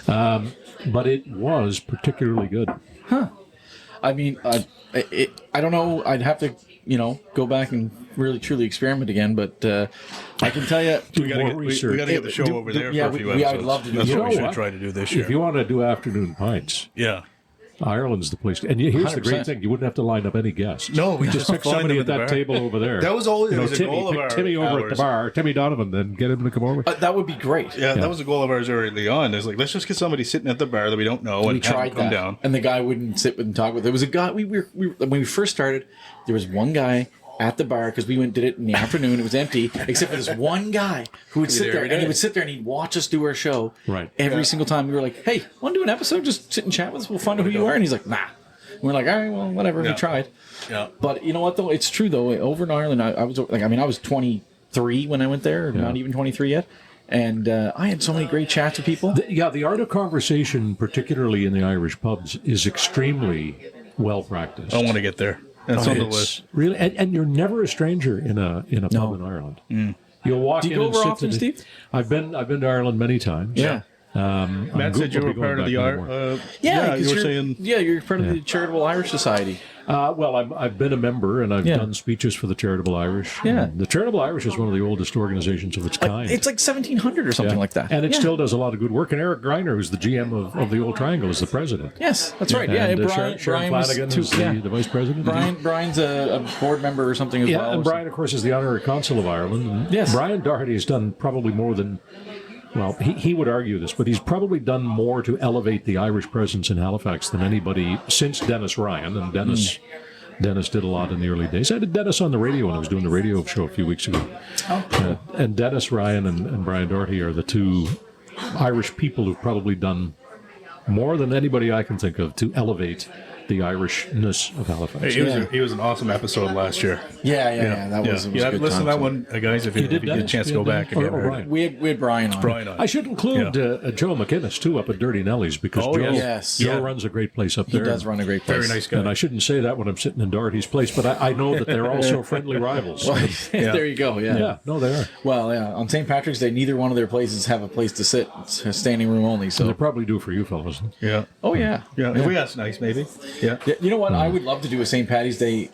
But it was particularly good. I mean, I don't know. I'd have to, go back and really truly experiment again. But I can tell you, We gotta more get, we research. gotta get the show over there yeah, for a few I'd episodes. love to do That's that. what we You know should what? try to do this year. If you want to do afternoon pints, Yeah. Ireland's the place. And here's the 100%. great thing: you wouldn't have to line up any guests. No, we just just pick find somebody them at that at the bar. table over there. That was always- it was a Timmy, goal of pick our Timmy over at the hours. bar, Timmy Donovan, then get him to come over. that would be great. Yeah, that was the goal of ours early on. It's like, let's just get somebody sitting at the bar that we don't know and We have them tried come that, down. and the guy wouldn't sit and talk with. There was a guy. We when we first started, there was one guy at the bar because we did it in the afternoon. It was empty, except for this one guy who would sit there there, every and he day. would sit there and he'd watch us do our show. Right. Every single time we were like, "Hey, want to do an episode? Just sit and chat with us. We'll find out who you are." And he's like, "Nah." And we're like, "All right, well, whatever." Yeah. We tried. Yeah. But you know what though? It's true though. Over in Ireland, I was like, I was 23 when I went there, not even 23 yet, and I had so many great chats with people. The art of conversation, particularly in the Irish pubs, is extremely well practiced. I want to get there. That's on the It's list. really, and you're never a stranger in a pub in Ireland. You'll walk Do you in go and over sit often, to the- Steve? I've been to Ireland many times. Yeah. Matt said you were part of the art. Yeah, you 'cause were you're, saying. you're part of the Charitable Irish Society. Well, I've been a member and I've Yeah. done speeches for the Charitable Irish. Yeah. And the Charitable Irish is one of the oldest organizations of its kind. It's like 1700 or something Yeah. like that. And it Yeah. still does a lot of good work. And Eric Greiner, who's the GM of the Old Triangle, is the president. Yes, that's right. Yeah, And Brian, Sharon was Flanagan too, is yeah. the vice president. Brian's a board member or something as Yeah, well. and Brian, of course, is the honorary consul of Ireland. And Yes. Brian Doherty has done probably more than, well, he would argue this, but he's probably done more to elevate the Irish presence in Halifax than anybody since Dennis Ryan. And Dennis did a lot in the early days. I had Dennis on the radio when I was doing the radio show a few weeks ago. And Dennis Ryan and Brian Doherty are the two Irish people who've probably done more than anybody I can think of to elevate the Irishness of Halifax. He was an awesome episode last year. Yeah. That was, it was a good listen to that time. one, guys, if you get a Dennis? chance to You go did back Dennis? again. Or Brian? We had Brian on. Brian on. I should include Joe McInnes, too, up at Dirty Nelly's, because Oh, Joe, yes. Joe Yeah. runs a great place up He there. does run a great place. Very nice guy. And I shouldn't say that when I'm sitting in Doherty's place, but I know that they're also friendly rivals. Well, there you go. Yeah, no, they are. Well, yeah. On St. Patrick's Day, neither one of their places have a place to sit. It's a standing room only. They So. probably do for you fellas. Yeah. Oh yeah. Yeah. If we ask nice, maybe. Yeah. Yeah, you know what? I would love to do a St. Patty's Day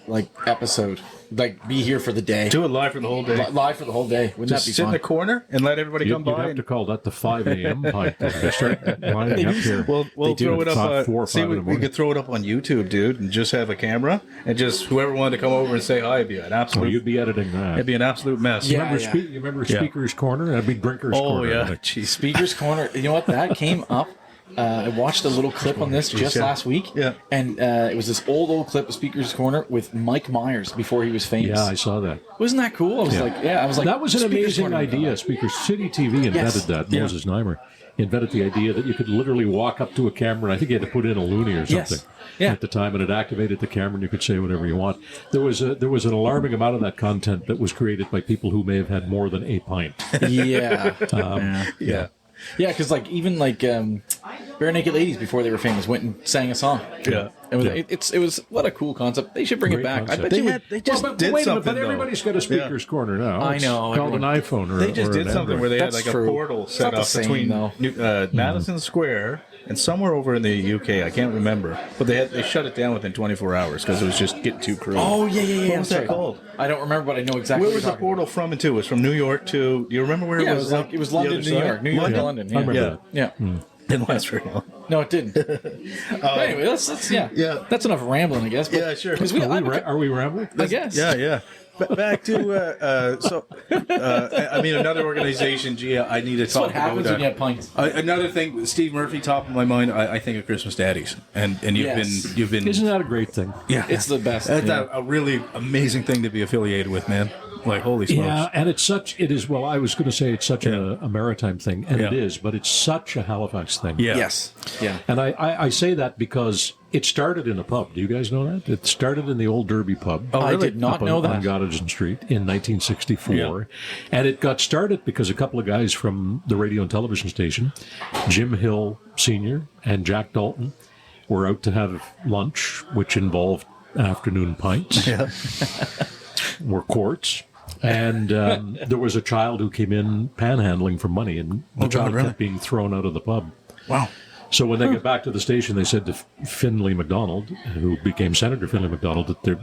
episode. Be here for the day. Do it live for the whole day. Live for the whole day. Wouldn't Just that be sit in fun? the corner and let everybody come You'd by. have to call that the 5 a.m. pint. They start lining up here. We'll do throw it up. 4 or 5 in the we morning. could throw it up on YouTube, dude, and just have a camera and just whoever wanted to come over and say hi would be an Oh, absolute. you'd be editing that. It'd be an absolute mess. Yeah. You remember Speaker's Corner? That'd be Drinker's Oh Corner. yeah. Jeez. Speaker's Corner. You know what? That came up. I watched a little clip on this just yeah. last week. Yeah. And it was this old clip of Speaker's Corner with Mike Myers before he was famous. Yeah, I saw that. Wasn't that cool? I was like, That was an Speaker's amazing Corner. idea. Speaker City TV invented Yes. that. Yeah. Moses Neimer invented the idea that you could literally walk up to a camera. And I think you had to put in a loony or Yes. something Yeah. at the time, and it activated the camera, and you could say whatever you want. There was an alarming amount of that content that was created by people who may have had more than a pint. Yeah. Yeah. Yeah, because even Bare Naked Ladies before they were famous went and sang a song. Yeah. It was what a cool concept. They should bring Great it back. concept. I bet They you had- would. they just but did wait a minute, something, but everybody's got a Speaker's Corner now. I It's know, called an iPhone or They just or did an something Android. where they had That's like true. a portal It's set not the up same, between though. Madison Square and somewhere over in the UK, I can't remember, but they shut it down within 24 hours because it was just getting too crude. Oh, yeah. What was that called? I don't remember, but I know exactly Where what was you're the talking portal from and to? It was from New York to. Do you remember where about. Yeah, it was? Like it was the London other to New side? York. New York to London. I remember Yeah. that. Yeah. Didn't last very long. No, it didn't. But anyway, that's Yeah. That's enough rambling, I guess. But, Yeah, sure. 'cause Are we rambling? I guess. Yeah. Back to I mean, another organization. Gee, I need to That's talk what happens about when you have pints. another thing. Steve Murphy, top of my mind. I think of Christmas Daddies, and you've been. Isn't that a great thing? Yeah, It's the best. That's Yeah. a really amazing thing to be affiliated with, man. Like, holy smokes. Yeah, and it is, well, I was going to say it's such a maritime thing, and it Yeah. is, but it's such a Halifax thing. Yeah. Yes. Yeah. And I say that because it started in a pub. Do you guys know that? It started in the old Derby pub. I did not up know on that. Gottingen Street in 1964. And it got started because a couple of guys from the radio and television station, Jim Hill Sr. and Jack Dalton, were out to have lunch, which involved afternoon pints, were quarts. And there was a child who came in panhandling for money, and the child really? kept being thrown out of the pub. Wow. So when they get back to the station, they said to Finley MacDonald, who became Senator Finley MacDonald, that there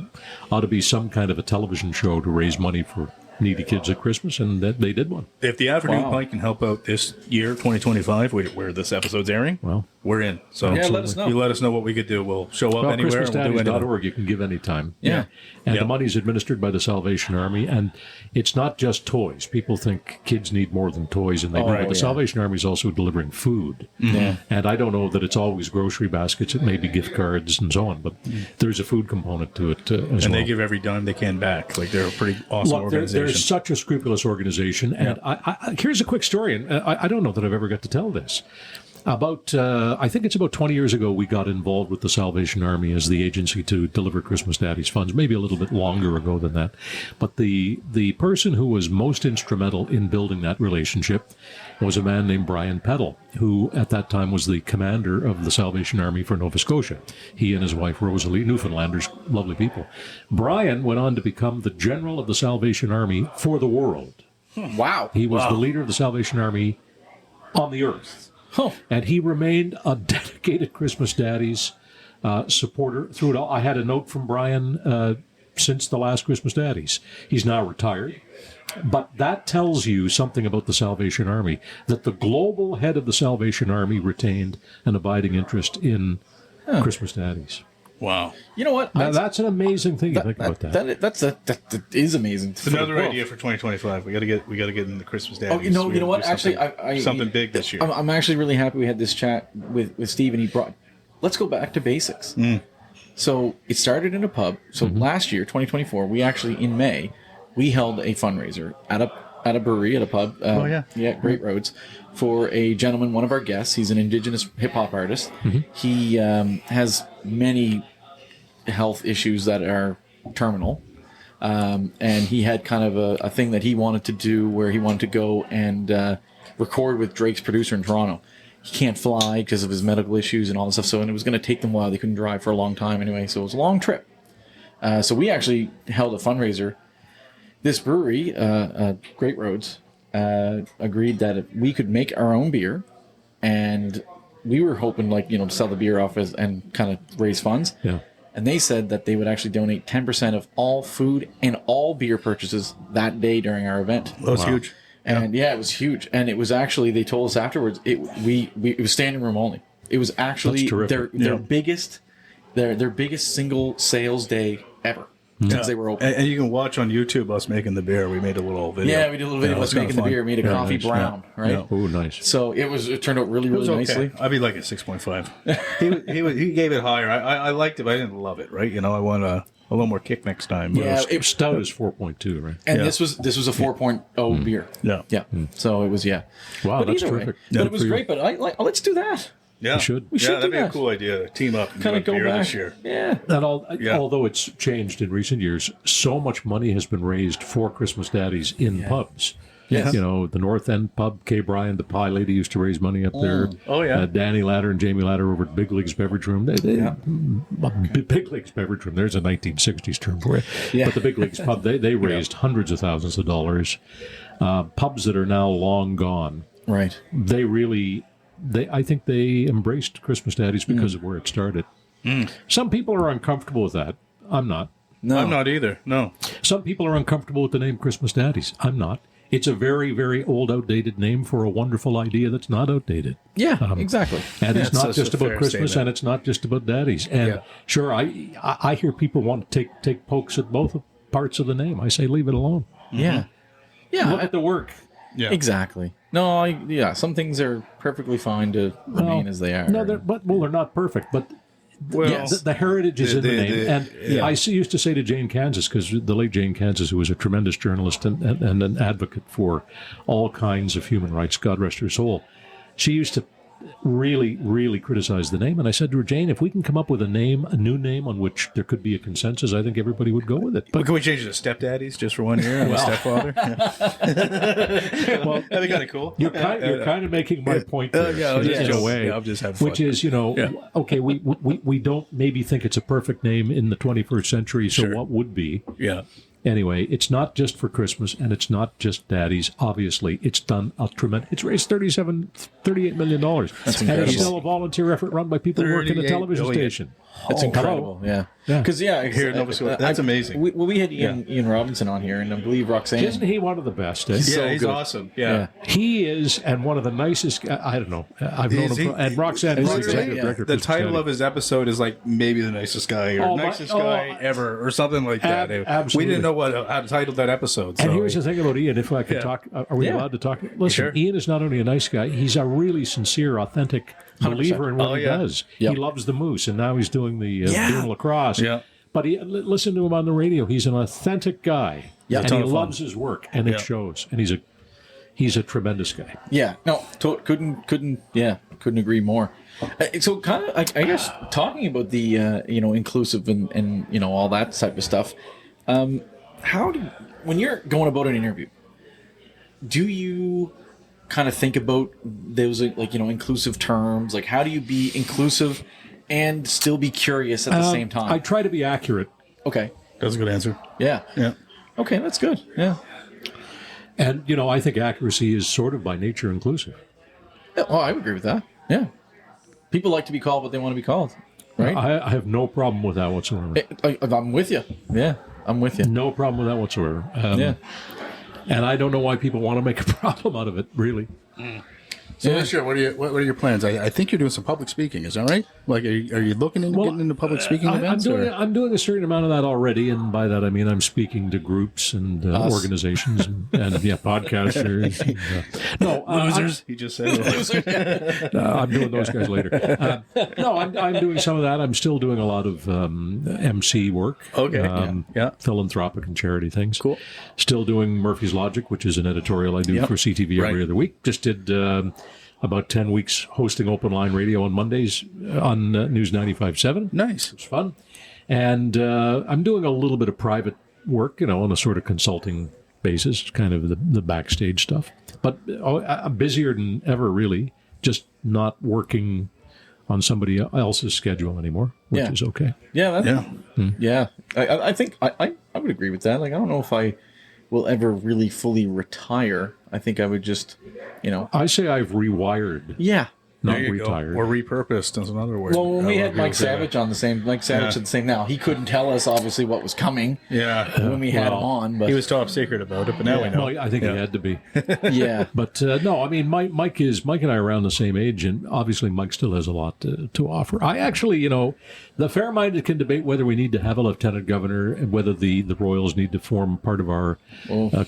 ought to be some kind of a television show to raise money for needy kids at Christmas, and that they did one. If the afternoon Wow. pint can help out this year, 2025, where this episode's airing, Well, we're in. So Yeah, let us know. You let us know what we could do. We'll show up anywhere. And we'll do anything. ChristmasDaddies.org, you can give any time. Yeah. And Yeah. the money's administered by the Salvation Army, and it's not just toys. People think kids need more than toys, and they do. right, But the yeah. Salvation Army is also delivering food. Yeah. And I don't know that it's always grocery baskets. It may be gift cards and so on, but there's a food component to it as well. And they give every dime they can back. Like, they're a pretty awesome Look, they're organization. such a scrupulous organization. And I, here's a quick story, and I don't know that I've ever got to tell this. I think it's about 20 years ago, we got involved with the Salvation Army as the agency to deliver Christmas Daddies funds, maybe a little bit longer ago than that. But the person who was most instrumental in building that relationship was a man named Brian Peddle, who at that time was the commander of the Salvation Army for Nova Scotia. He and his wife, Rosalie, Newfoundlanders, lovely people. Brian went on to become the general of the Salvation Army for the world. Wow. He was the leader of the Salvation Army on the earth. Oh. And he remained a dedicated Christmas Daddies supporter through it all. I had a note from Brian since the last Christmas Daddies. He's now retired. But that tells you something about the Salvation Army, that the global head of the Salvation Army retained an abiding interest in Christmas Daddies. Wow. You know what? Now, that's an amazing thing to think about that. That is amazing. It's another idea for 2025. We got to get in the Christmas Daddies. Oh, you know We what? gotta do Actually, something big this year. I'm actually really happy we had this chat with Steve, and he brought. Let's go back to basics. So it started in a pub. So last year, 2024, we actually in May, we held a fundraiser at a brewery, at a pub. Great Roads, for a gentleman, one of our guests. He's an Indigenous hip hop artist. He has many health issues that are terminal. And he had kind of a thing that he wanted to do where he wanted to go and record with Drake's producer in Toronto. He can't fly because of his medical issues and all this stuff. So, and it was going to take them a while. They couldn't drive for a long time anyway. So it was a long trip. So we actually held a fundraiser. This brewery, Great Roads, agreed that if we could make our own beer, and we were hoping, to sell the beer off and kind of raise funds. Yeah. And they said that they would actually donate 10% of all food and all beer purchases that day during our event. That was huge. And it was huge. And it was actually, they told us afterwards, it was standing room only. It was actually That's terrific. their biggest single sales day ever since they were open. And you can watch on YouTube us making the beer. We made a little video. Yeah, we did a little video of us making the beer, made a coffee nice. brown, right? Yeah. Oh, nice. So it turned out really, It was really okay. nicely. I'd be like a 6.5. He gave it higher. I liked it, but I didn't love it. Right? I want a little more kick next time. Yeah, Stout is 4.2, right? and Yeah. this was a 4.0 beer. Yeah. Yeah. So it was Wow, But that's either way, terrific. but Good it was for you. great. But let's do that. Yeah. We should. We should Yeah, do that'd be that. a cool idea to team up and Kind of do a go beer back this year. Yeah. And Yeah. although it's changed in recent years, so much money has been raised for Christmas Daddies in pubs. Yes. The North End pub, Kay Bryan, the pie lady, used to raise money up there. Oh, yeah. Danny Ladder and Jamie Ladder over at Big Leagues Beverage Room. Big Leagues Beverage Room, there's a 1960s term for it. Yeah. But the Big Leagues pub, they raised hundreds of thousands of dollars. Pubs that are now long gone, Right. they really I think they embraced Christmas Daddies because of where it started. Some people are uncomfortable with that. I'm not. No. I'm not either. No. Some people are uncomfortable with the name Christmas Daddies. I'm not. It's a very, very old, outdated name for a wonderful idea that's not outdated. Yeah, exactly. And it's That's not just a about fair Christmas, statement. and it's not just about daddies. And sure, I hear people want to take pokes at both parts of the name. I say leave it alone. Yeah. Yeah. Look at the work. Yeah. Exactly. No, some things are perfectly fine to remain as they are. No, they're not perfect, but Well, Yes. the heritage is in the name. And yeah. I used to say to Jane Kansas, because the late Jane Kansas, who was a tremendous journalist and an advocate for all kinds of human rights, God rest her soul, she used to really, really criticize the name. And I said to her, Jane, if we can come up with a new name on which there could be a consensus, I think everybody would go with it. But can we change it to stepdaddies just for 1 year and a stepfather? Well, That'd be kind of cool. You're kind of making my point there, in a way, I'm just having fun. which is, okay, we don't maybe think it's a perfect name in the 21st century, so what would be? Yeah. Anyway, it's not just for Christmas, and it's not just daddies. Obviously, it's done a tremendous. It's raised $38 million. That's and incredible. it's still a volunteer effort run by people who work in a 38 television billion. station. It's incredible. Yeah. Yeah. Because Here in Nova Scotia. That's amazing. We had Ian Robinson on here, and I believe Roxanne. Isn't he one of the best? Eh? Yeah, so he's good. awesome. Yeah. He is, and one of the nicest. I don't know. I've known Is him, he- and Roxanne is the Literally, executive director. of The Christmas title Daddy. of his episode is like maybe the nicest guy or nicest guy ever or something like that. Absolutely. We didn't know how to title that episode. And so here's the thing about Ian, if I can talk, are we allowed to talk? Listen, Sure. Ian is not only a nice guy, he's a really sincere, authentic believer in what Oh, he yeah. does. Yep. He loves the moose, and now he's doing the doing lacrosse. Yeah. But listen to him on the radio. He's an authentic guy, and ton he of fun. loves his work, and it shows. And he's a tremendous guy. Yeah, no, couldn't agree more. So kind of, I guess, talking about the inclusive and all that type of stuff. When you're going about an interview, do you kind of think about those inclusive terms? Like, how do you be inclusive and still be curious at the same time? I try to be accurate, Okay. That's a good answer. Yeah. Yeah. Okay, that's good. Yeah. and I think accuracy is sort of by nature inclusive. Yeah, well, I would agree with that. Yeah. People like to be called what they want to be called, right? I have no problem with that whatsoever. I'm with you. Yeah, I'm with you. No problem with that whatsoever. Yeah. And I don't know why people want to make a problem out of it, really. So this year, what are your plans? I think you're doing some public speaking. Is that right? Like, are you looking into getting into public speaking events? I'm doing a certain amount of that already, and by that I mean I'm speaking to groups and organizations and podcasters. No, Losers, he just said. I'm doing those guys later. No, I'm doing some of that. I'm still doing a lot of MC work. Okay. Yeah. Philanthropic and charity things. Cool. Still doing Murphy's Logic, which is an editorial I do for CTV every Right. other week. Just did about 10 weeks hosting open line radio on Mondays on News 95.7. Nice. It's fun. And I'm doing a little bit of private work, on a sort of consulting basis, kind of the backstage stuff. But I'm busier than ever, really, just not working on somebody else's schedule anymore, which is okay. Yeah. Yeah. I think I would agree with that. Like, I don't know if I will ever really fully retire. I think I would just, I say I've rewired, Yeah. not There you retired. go. Or repurposed is another word. Well, when we I had love Mike you for that. Savage on Mike Savage said the same now. He couldn't tell us, obviously, what was coming Yeah. when we had him on. But He was top secret about it, but now we know. Well, I think he had to be. yeah. But no, I mean, Mike and I are around the same age, and obviously Mike still has a lot to offer. I actually, the fair-minded can debate whether we need to have a lieutenant governor and whether the Royals need to form part of our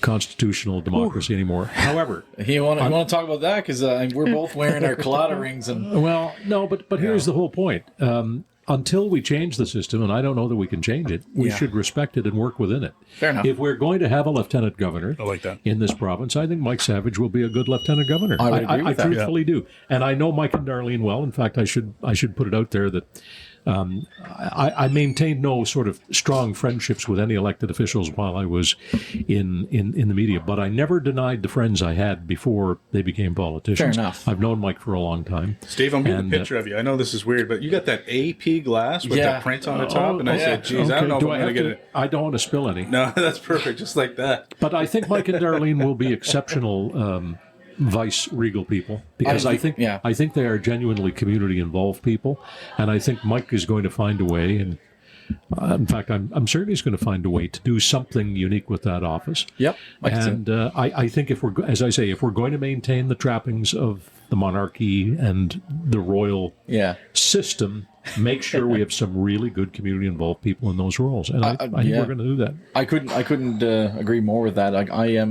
constitutional democracy anymore. However, You want to talk about that? Because we're both wearing our collada rings. And well, no, but here's the whole point. Until we change the system, and I don't know that we can change it, we should respect it and work within it. Fair enough. If we're going to have a lieutenant governor I like that. in this province, I think Mike Savage will be a good lieutenant governor. I would agree with I that. truthfully do. And I know Mike and Darlene well. In fact, I should put it out there that I maintained no sort of strong friendships with any elected officials while I was in the media, but I never denied the friends I had before they became politicians. Fair enough. I've known Mike for a long time. Steve, I'm getting And, a picture of you. I know this is weird, but you got that AP glass with Yeah. that print on the top, and I said, geez, I don't know if Do I'm I going to have get it. I don't want to spill any. No, that's perfect, just like that. But I think Mike and Darlene will be exceptional vice regal people, because I think they are genuinely community involved people, and I think Mike is going to find a way, and in fact, I'm certain he's going to find a way to do something unique with that office. Yep. And I think if we're going to maintain the trappings of the monarchy and the royal system, make sure we have some really good community involved people in those roles, and I think we're going to do that. I couldn't agree more with that. Like I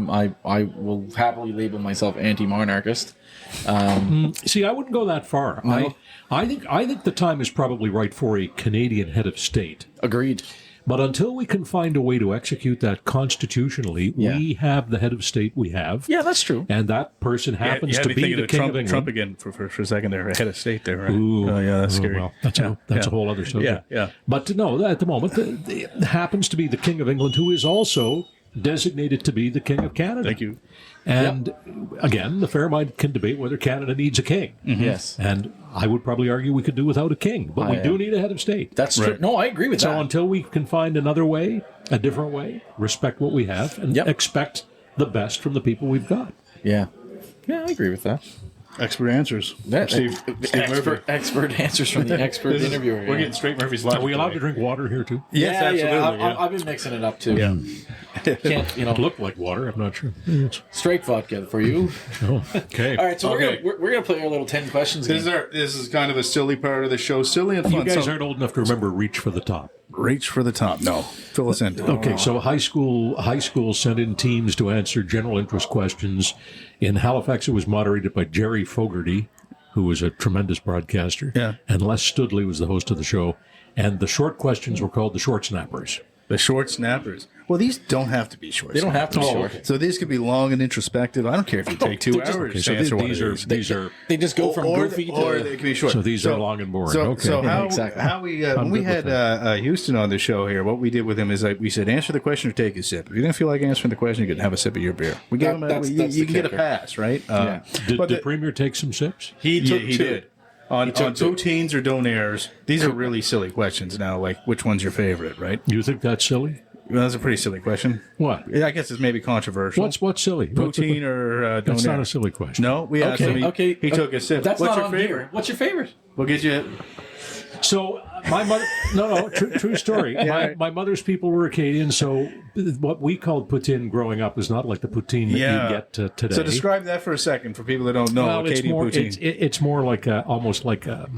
will happily label myself anti-monarchist. See, I wouldn't go that far. No. I think the time is probably right for a Canadian head of state. Agreed. But until we can find a way to execute that constitutionally, we have the head of state we have. Yeah, that's true. And that person happens to be the king of England. Trump again for a second there, head of state there, right? Ooh, that's scary. Well, that's a whole other subject. Yeah. But no, at the moment, it happens to be the king of England, who is also designated to be the king of Canada. Thank you. And again, the fair mind can debate whether Canada needs a king. Mm-hmm. Yes. And I would probably argue we could do without a king, but we do need a head of state. That's true. No, I agree with that. So until we can find another way, a different way, respect what we have, and expect the best from the people we've got. Yeah. Yeah, I agree with that. Expert answers. Steve expert answers from the expert interviewer. We're getting straight Murphy's Law. Are we allowed to drink water here too? Yes, absolutely. I've been mixing it up too. Yeah. Can't It looked like water. I'm not sure. Straight vodka for you. Oh, okay. All right, so we're gonna play our little 10 questions game. This is kind of a silly part of the show, silly and fun. You guys aren't old enough to remember Reach for the Top. Reach for the top. No, fill us in. Okay, so high school sent in teams to answer general interest questions. In Halifax, it was moderated by Jerry Fogarty, who was a tremendous broadcaster. Yeah. And Les Studley was the host of the show. And the short questions were called the Short Snappers. The short snappers. Well, these don't have to be short. They don't have to be short. Okay. So these could be long and introspective. I don't care if you take 2 hours. Okay, so these are they just go from goofy or to they can be short. So these are long and boring. So how we when we had Houston on the show here, what we did with him is we said answer the question or take a sip. If you didn't feel like answering the question, you could have a sip of your beer. We gave him you can get a pass, right? Did the Premier take some sips? He did. On poutines or donairs, these are really silly questions now, like which one's your favorite, right? You think that's silly? Well, that's a pretty silly question. What? I guess it's maybe controversial. What's silly? Poutine or donair? That's not a silly question. No? We asked him. He took a sip. That's What's not your on favorite? here. What's your favorite? We'll get you... So my mother, true story. My mother's people were Acadian, so what we called poutine growing up is not like the poutine that you get today. So describe that for a second for people that don't know Acadian poutine. It's more like almost like a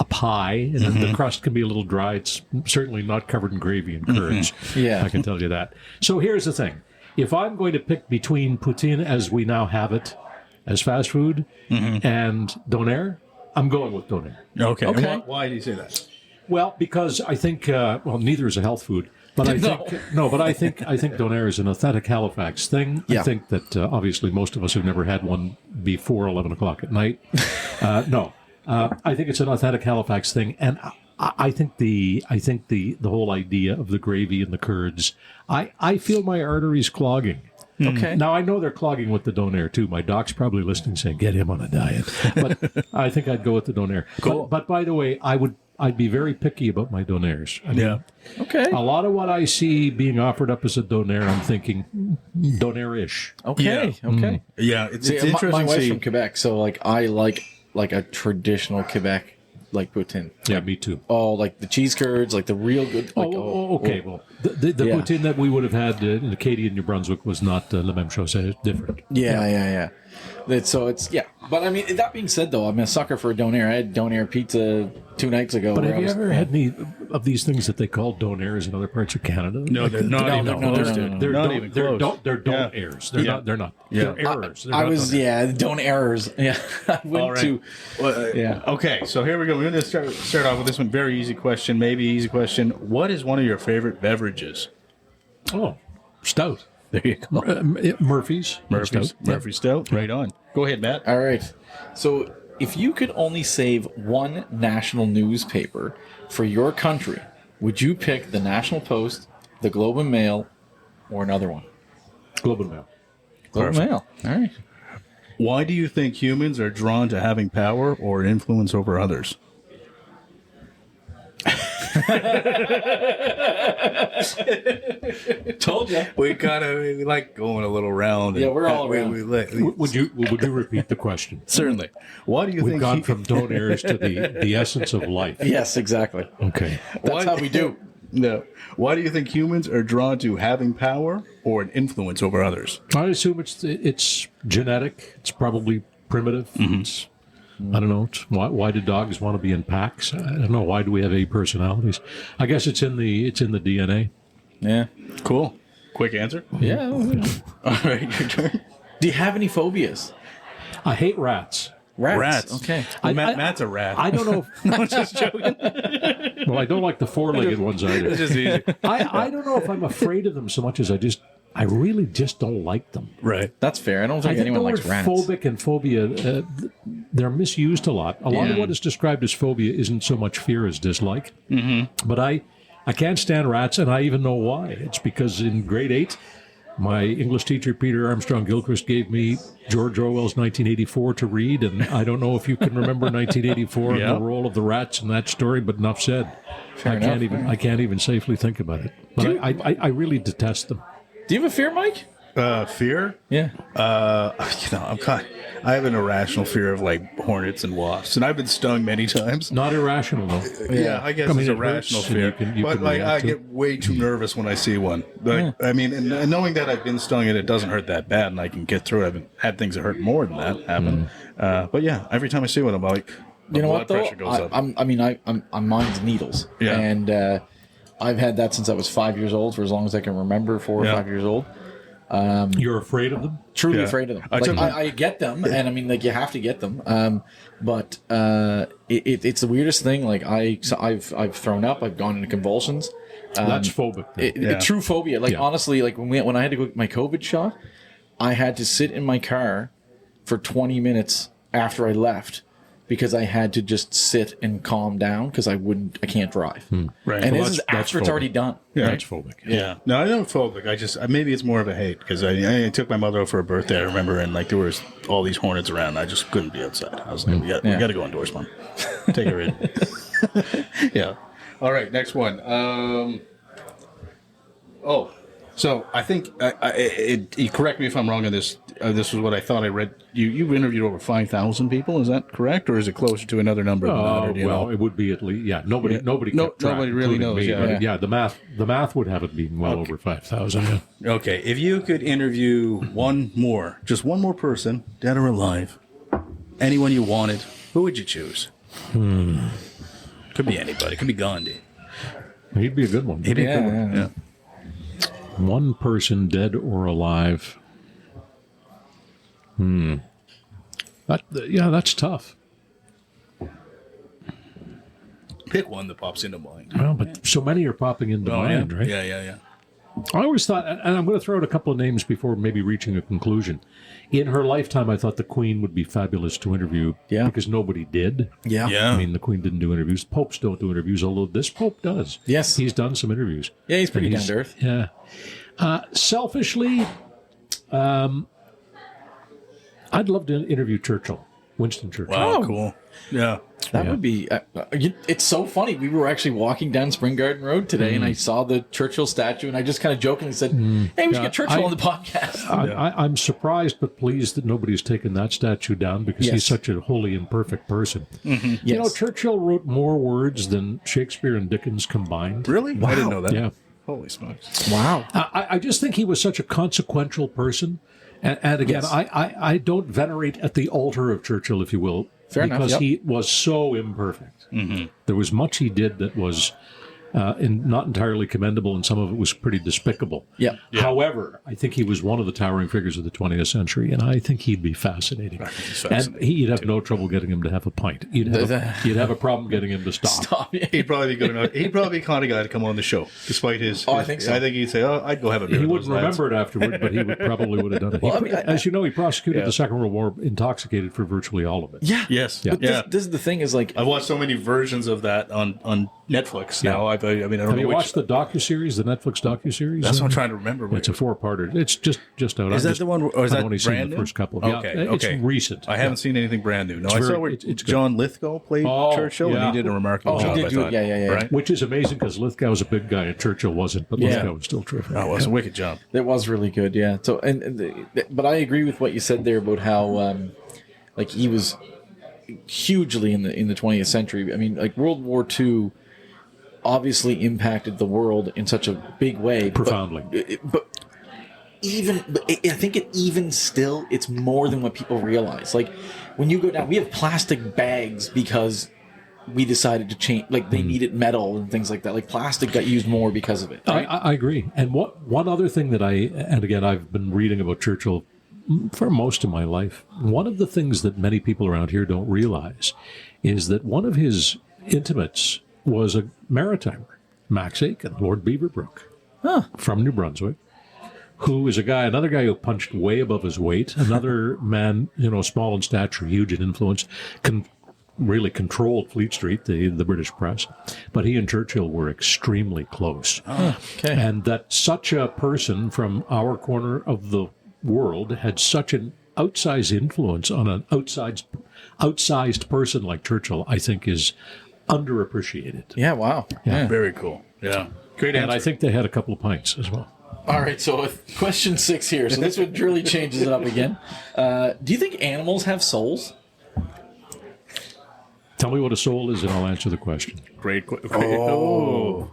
pie, and the crust can be a little dry. It's certainly not covered in gravy and curds. Yeah, I can tell you that. So here's the thing: if I'm going to pick between poutine as we now have it, as fast food, and donair, I'm going with donair. Okay. Why do you say that? Well, because I think neither is a health food, but I think I think donair is an authentic Halifax thing. Yeah. I think that obviously most of us have never had one before 11 o'clock at night. I think it's an authentic Halifax thing, and I think the whole idea of the gravy and the curds. I feel my arteries clogging. Okay. Now, I know they're clogging with the donair, too. My doc's probably listening saying, get him on a diet. But I think I'd go with the donair. Cool. But by the way, I'd be very picky about my donairs. I mean, Okay. a lot of what I see being offered up as a donair, I'm thinking donair-ish. Okay. Yeah. Okay. Yeah, it's See, interesting. my wife's to from Quebec, so I like a traditional Quebec poutine. Yeah, me too. Oh, like the cheese curds, like the real good. Okay. Well, the poutine that we would have had in Acadia and New Brunswick was not la même chose. It's different. Yeah. But I mean, that being said, though, I'm a sucker for a donair. I had donair pizza 2 nights ago. But have you ever had any of these things that they call donairs in other parts of Canada? No, they're not even close. They're not even close. They're don't airs. They're not. Yeah. They're errors. Don't errors. Yeah, I went All right. to. Yeah. Okay, so here we go. We're going to start off with this one. Very easy question, maybe easy question. What is one of your favorite beverages? Oh, stout. There you go. Murphy's. Murphy's Stout. Right on. Go ahead, Matt. All right. So, if you could only save one national newspaper for your country, would you pick the National Post, the Globe and Mail, or another one? Globe and Mail. Globe and Mail. All right. Why do you think humans are drawn to having power or influence over others? Told you. We like going a little round. Yeah, we're all around. Would you repeat the question? Certainly. Why do you We've think gone from don't airs to the essence of life. Yes, exactly. Okay. That's how we do. No. Why do you think humans are drawn to having power or an influence over others? I assume it's genetic. It's probably primitive. It's, I don't know. Why do dogs want to be in packs? I don't know. Why do we have 8 personalities? I guess it's in the DNA. Yeah. Cool. Quick answer. Yeah. All right, your turn. Do you have any phobias? I hate rats. Rats. Okay. Well, Matt's a rat. I don't know. I'm just joking. Well, I don't like the 4-legged ones either. It's just easy. I don't know if I'm afraid of them so much as I really just don't like them. Right. That's fair. I don't I think think anyone the likes word rats. phobic and phobia, they're misused a lot. A lot of what is described as phobia isn't so much fear as dislike. But I can't stand rats, and I even know why. It's because in grade 8, my English teacher, Peter Armstrong Gilchrist, gave me George Orwell's 1984 to read, and I don't know if you can remember 1984 and the role of the rats in that story, but enough said. I can't even safely think about it. But I really detest them. Do you have a fear, Mike? Fear? Yeah. I have an irrational fear of like hornets and wasps, and I've been stung many times. Not irrational, though. Yeah, I guess I mean, it's it a rational hurts, and fear. you But can like, react I to get way too nervous when I see one. Like, I mean, and knowing that I've been stung and it doesn't hurt that bad, and I can get through it. I've had things that hurt more than that happen. But yeah, every time I see one, I'm like, You know what, blood though? pressure goes up. I'm mine's needles. Yeah. And I've had that since I was 5 years old, for as long as I can remember, 4 or 5 years old. You're afraid of them? Truly Yeah. afraid of them. I took one- I get them, and I mean, like, you have to get them. But it's the weirdest thing. Like, I've thrown up. I've gone into convulsions. That's phobic. then. True phobia. Like, Yeah. honestly, like when I had to go get my COVID shot, I had to sit in my car for 20 minutes after I left because I had to just sit and calm down because I can't drive. Right. And Well, this is after it's phobic. already done. That's phobic. Yeah. No, I don't phobic. I just maybe it's more of a hate because I took my mother out for a birthday. I remember, and like there was all these hornets around. I just couldn't be outside. I was like, we got to go indoors, Mom. Take her in. Yeah. All right. Next one. So I think you correct me if I'm wrong on this. This was what I thought I read. You interviewed over 5,000 people. Is that correct, or is it closer to another number than that? Or do you know? It would be at least. Yeah, nobody kept track, nobody really including knows, me, yeah. but yeah, the math would have it being well over 5,000. Yeah. Okay, if you could interview just one more person, dead or alive, anyone you wanted, who would you choose? Could be anybody. Could be Gandhi. He'd be a good one. He'd be a good one. Yeah. One person, dead or alive. That's tough. Pick one that pops into mind. Well, but so many are popping into mind, right? Yeah. I always thought, and I'm going to throw out a couple of names before maybe reaching a conclusion. In her lifetime, I thought the Queen would be fabulous to interview because nobody did. Yeah. Yeah. I mean, the Queen didn't do interviews. Popes don't do interviews, although this Pope does. Yes. He's done some interviews. Yeah, he's pretty And down to earth. Yeah. Selfishly, I'd love to interview Churchill, Winston Churchill. Wow, cool. Yeah. That would be. It's so funny. We were actually walking down Spring Garden Road today, and I saw the Churchill statue, and I just kind of jokingly said, "Hey, we should get Churchill on the podcast." I'm surprised but pleased that nobody's taken that statue down because he's such a wholly imperfect person. Yes. You know, Churchill wrote more words than Shakespeare and Dickens combined. Really? Wow. I didn't know that. Yeah. Holy smokes. Wow. I just think he was such a consequential person. And again, I don't venerate at the altar of Churchill, if you will, Fair enough, because yep. he was so imperfect. There was much he did that was not entirely commendable, and some of it was pretty despicable. Yeah. However, I think he was one of the towering figures of the 20th century, and I think he'd be fascinating. And you'd have no trouble getting him to have a pint. You'd have a problem getting him to stop. He'd probably be good enough. He'd probably be the kind of guy to come on the show, despite his. I think so. I think he'd say, "I'd go have a beer." He with wouldn't those lads." remember it afterward, but he probably would have done it. Well, I mean, as you know, he prosecuted the Second World War intoxicated for virtually all of it. Yeah. Yes. Yeah. But this is the thing is like I watched so many versions of that on Netflix now. I mean, I don't Have know you which. watched the docuseries, the Netflix docuseries? That's what I'm trying to remember. It's a 4-parter. It's just out. Is that the one, or is that I've only seen brand the new? first couple. Okay, Yeah, it's recent. I haven't seen anything brand new. No, I very- saw where it's good. John Lithgow played Churchill, and yeah. he did a remarkable he job. did I do it. thought. Yeah. Right? Which is amazing because Lithgow was a big guy and Churchill wasn't, but Yeah. Lithgow was still terrific. Oh, it was a wicked job. It was really good, yeah. So, but I agree with what you said there about how, like, he was hugely in the 20th century. I mean, like, World War II obviously impacted the world in such a big way, Profoundly. But I think it's more than what people realize. Like, when you go down, we have plastic bags because we decided to change. Like, they needed metal and things like that. Like, plastic got used more because of it. Right? I agree. And one other thing that and again, I've been reading about Churchill for most of my life. One of the things that many people around here don't realize is that one of his intimates was a maritimer, Max Aiken, Lord Beaverbrook, from New Brunswick, who is another guy who punched way above his weight, another man, small in stature, huge in influence, really controlled Fleet Street, the British press, but he and Churchill were extremely close. Okay. And that such a person from our corner of the world had such an outsized influence on an outsized person like Churchill, I think is underappreciated. Yeah, wow. Yeah. Very cool. Yeah. Great answer. And I think they had a couple of pints as well. All right, so with question 6 here. So this one really changes it up again. Do you think animals have souls? Tell me what a soul is and I'll answer the question. Great. Oh.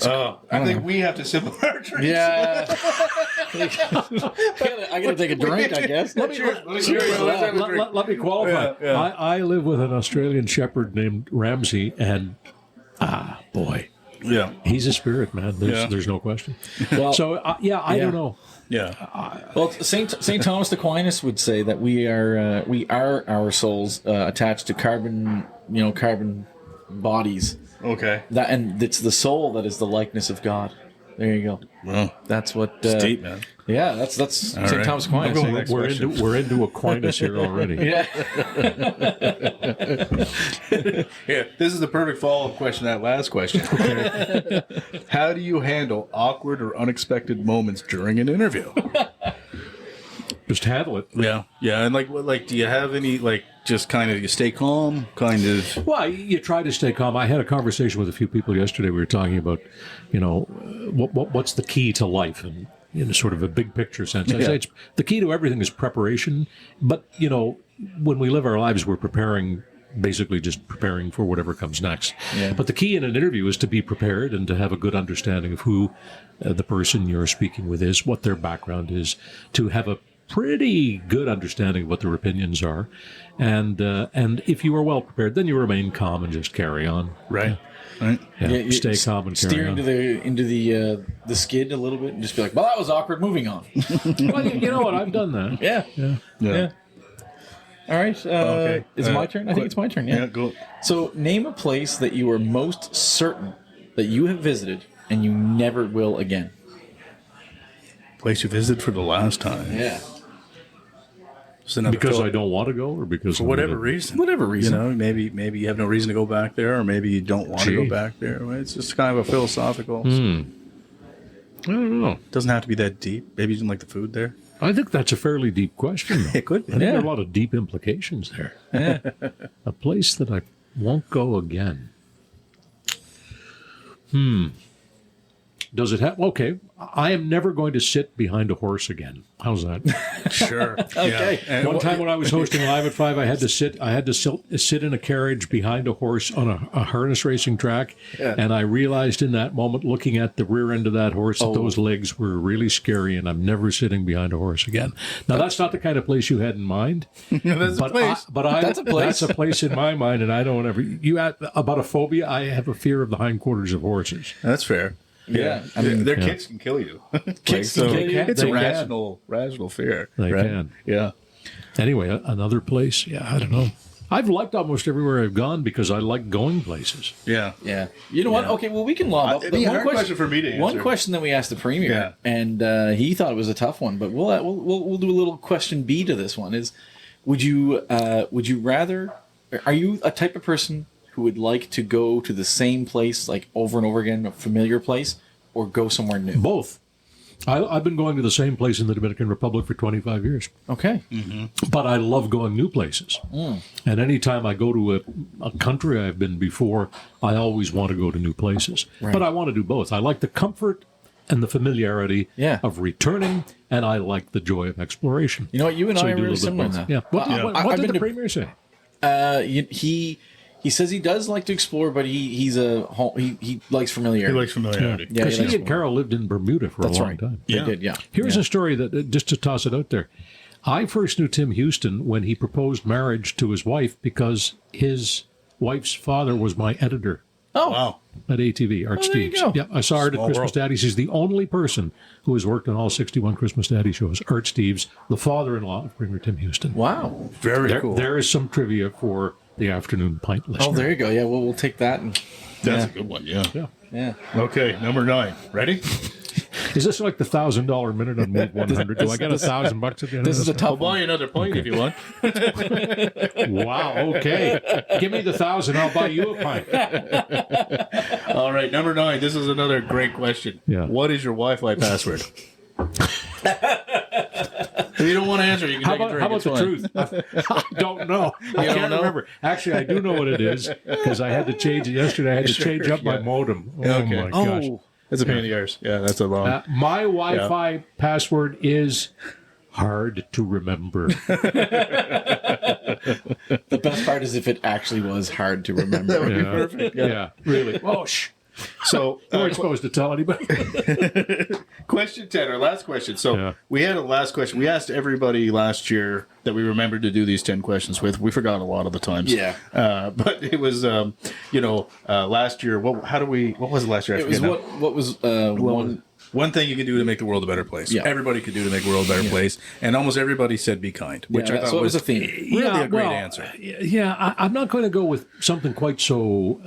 I think we have to sip our drinks. Yeah. I gotta take a drink, I guess. Let Let me qualify. Yeah. I live with an Australian shepherd named Ramsey, and boy, Yeah. he's a spirit, man. There's no question. Well, So I don't know. Yeah. well, Saint Thomas Aquinas would say that we are our souls attached to carbon bodies. Okay. And it's the soul that is the likeness of God. There you go. Well, That's what. it's deep, man. Yeah, that's Saint right. Thomas Aquinas. I'm going next We're into Aquinas here already. Yeah. Yeah. This is the perfect follow-up question to that last question. Okay. How do you handle awkward or unexpected moments during an interview? Just handle it. Yeah. Yeah. And do you have any, just kind of, you stay calm, kind of? Well, you try to stay calm. I had a conversation with a few people yesterday. We were talking about, what's the key to life, and in sort of a big picture sense. I say the key to everything is preparation. But when we live our lives, we're basically just preparing for whatever comes next. Yeah. But the key in an interview is to be prepared and to have a good understanding of who the person you're speaking with is, what their background is, to have a pretty good understanding of what their opinions are, and if you are well prepared, then you remain calm and just carry on. Right. Right. Yeah, stay calm and carry steer on. into the skid a little bit and just be like, well, that was awkward. Moving on. Well, you know what? I've done that. Yeah. All right. Okay. Is it my turn? I think it's my turn. Yeah, go. So name a place that you are most certain that you have visited and you never will again. Place you visited for the last time. Yeah. Because I don't want to go, or because For whatever reason. Whatever reason. Maybe you have no reason to go back there, or maybe you don't want to go back there. Right? It's just kind of a philosophical. I don't know. Doesn't have to be that deep. Maybe you didn't like the food there. I think that's a fairly deep question, though. It could be. I think there are a lot of deep implications there. Yeah. A place that I won't go again. Does it have? Okay, I am never going to sit behind a horse again. How's that? Sure. Okay. Yeah. And One time when I was hosting Live at 5, I had to sit in a carriage behind a horse on a harness racing track, and I realized in that moment, looking at the rear end of that horse, that those legs were really scary, and I'm never sitting behind a horse again. Now, that's not the kind of place you had in mind. That's a place. That's a place. That's a place in my mind, and I don't ever. You asked about a phobia. I have a fear of the hindquarters of horses. That's fair. Yeah. I mean, their kids can kill you. Kids can kill you. It's They a can. rational fear. They right? can. Yeah. Anyway, another place. Yeah, I don't know. I've liked almost everywhere I've gone because I like going places. Yeah. Yeah. You know what? Okay, well, we can lob up. It'd be a hard question for me to answer. One question that we asked the premier, Yeah. and he thought it was a tough one, but we'll do a little question B to this one. Is would you rather? Are you a type of person who would like to go to the same place like over and over again, a familiar place, or go somewhere new? Both. I've been going to the same place in the Dominican Republic for 25 years. Okay. But I love going new places. And anytime I go to a country I've been before, I always want to go to new places. Right. But I want to do both. I like the comfort and the familiarity of returning, and I like the joy of exploration. You know what? You and So I we are do a really little similar bit in both. that. Yeah. What I've did been the to- Premier say? He says he does like to explore, but he likes familiarity. He likes familiarity. Yeah, Because he he likes and Carol lived in Bermuda for That's a long right. time. They did, yeah. Here's a story that, just to toss it out there. I first knew Tim Houston when he proposed marriage to his wife because his wife's father was my editor Oh, Wow. at ATV, Art there you Steves. go. Yeah, I saw Art at Small Christmas world. Daddies. He's the only person who has worked on all 61 Christmas Daddy shows. Art Steves, the father-in-law of Premier Tim Houston. wow. Very cool. There is some trivia for the afternoon pint listener. Oh, there you go. Yeah, well, we'll take that. And, That's a good one, yeah. yeah. Okay, number 9. Ready? Is this like the $1,000 minute on Move 100? Do I get $1,000 at the end This of is a this? tough I'll buy you another pint if you want. Wow, okay. Give me the 1,000, I'll buy you a pint. All right, number 9. This is another great question. Yeah. What is your Wi-Fi password? If you don't want to answer, you can How take a about, drink. how about It's the fine. truth? I don't know. I don't can't know? remember. Actually, I do know what it is because I had to change it yesterday. I had to change up my yeah. modem. Oh, Okay. my gosh. That's a pain in the arse. Yeah, that's a long. My Wi-Fi password is hard to remember. The best part is if it actually was hard to remember. Yeah. perfect. Yeah, really. Oh, shh. So, You weren't supposed to tell anybody. question 10, our last question. So, Yeah. we had a last question. We asked everybody last year that we remembered to do these 10 questions with. We forgot a lot of the times. Yeah. But it was, last year. What was it last year? I It was forget now. what was One thing you can do to make the world a better place. Yeah. Everybody could do to make the world a better place. And almost everybody said be kind, which I thought so it was was a theme. really a great answer. Yeah, I'm not going to go with something quite so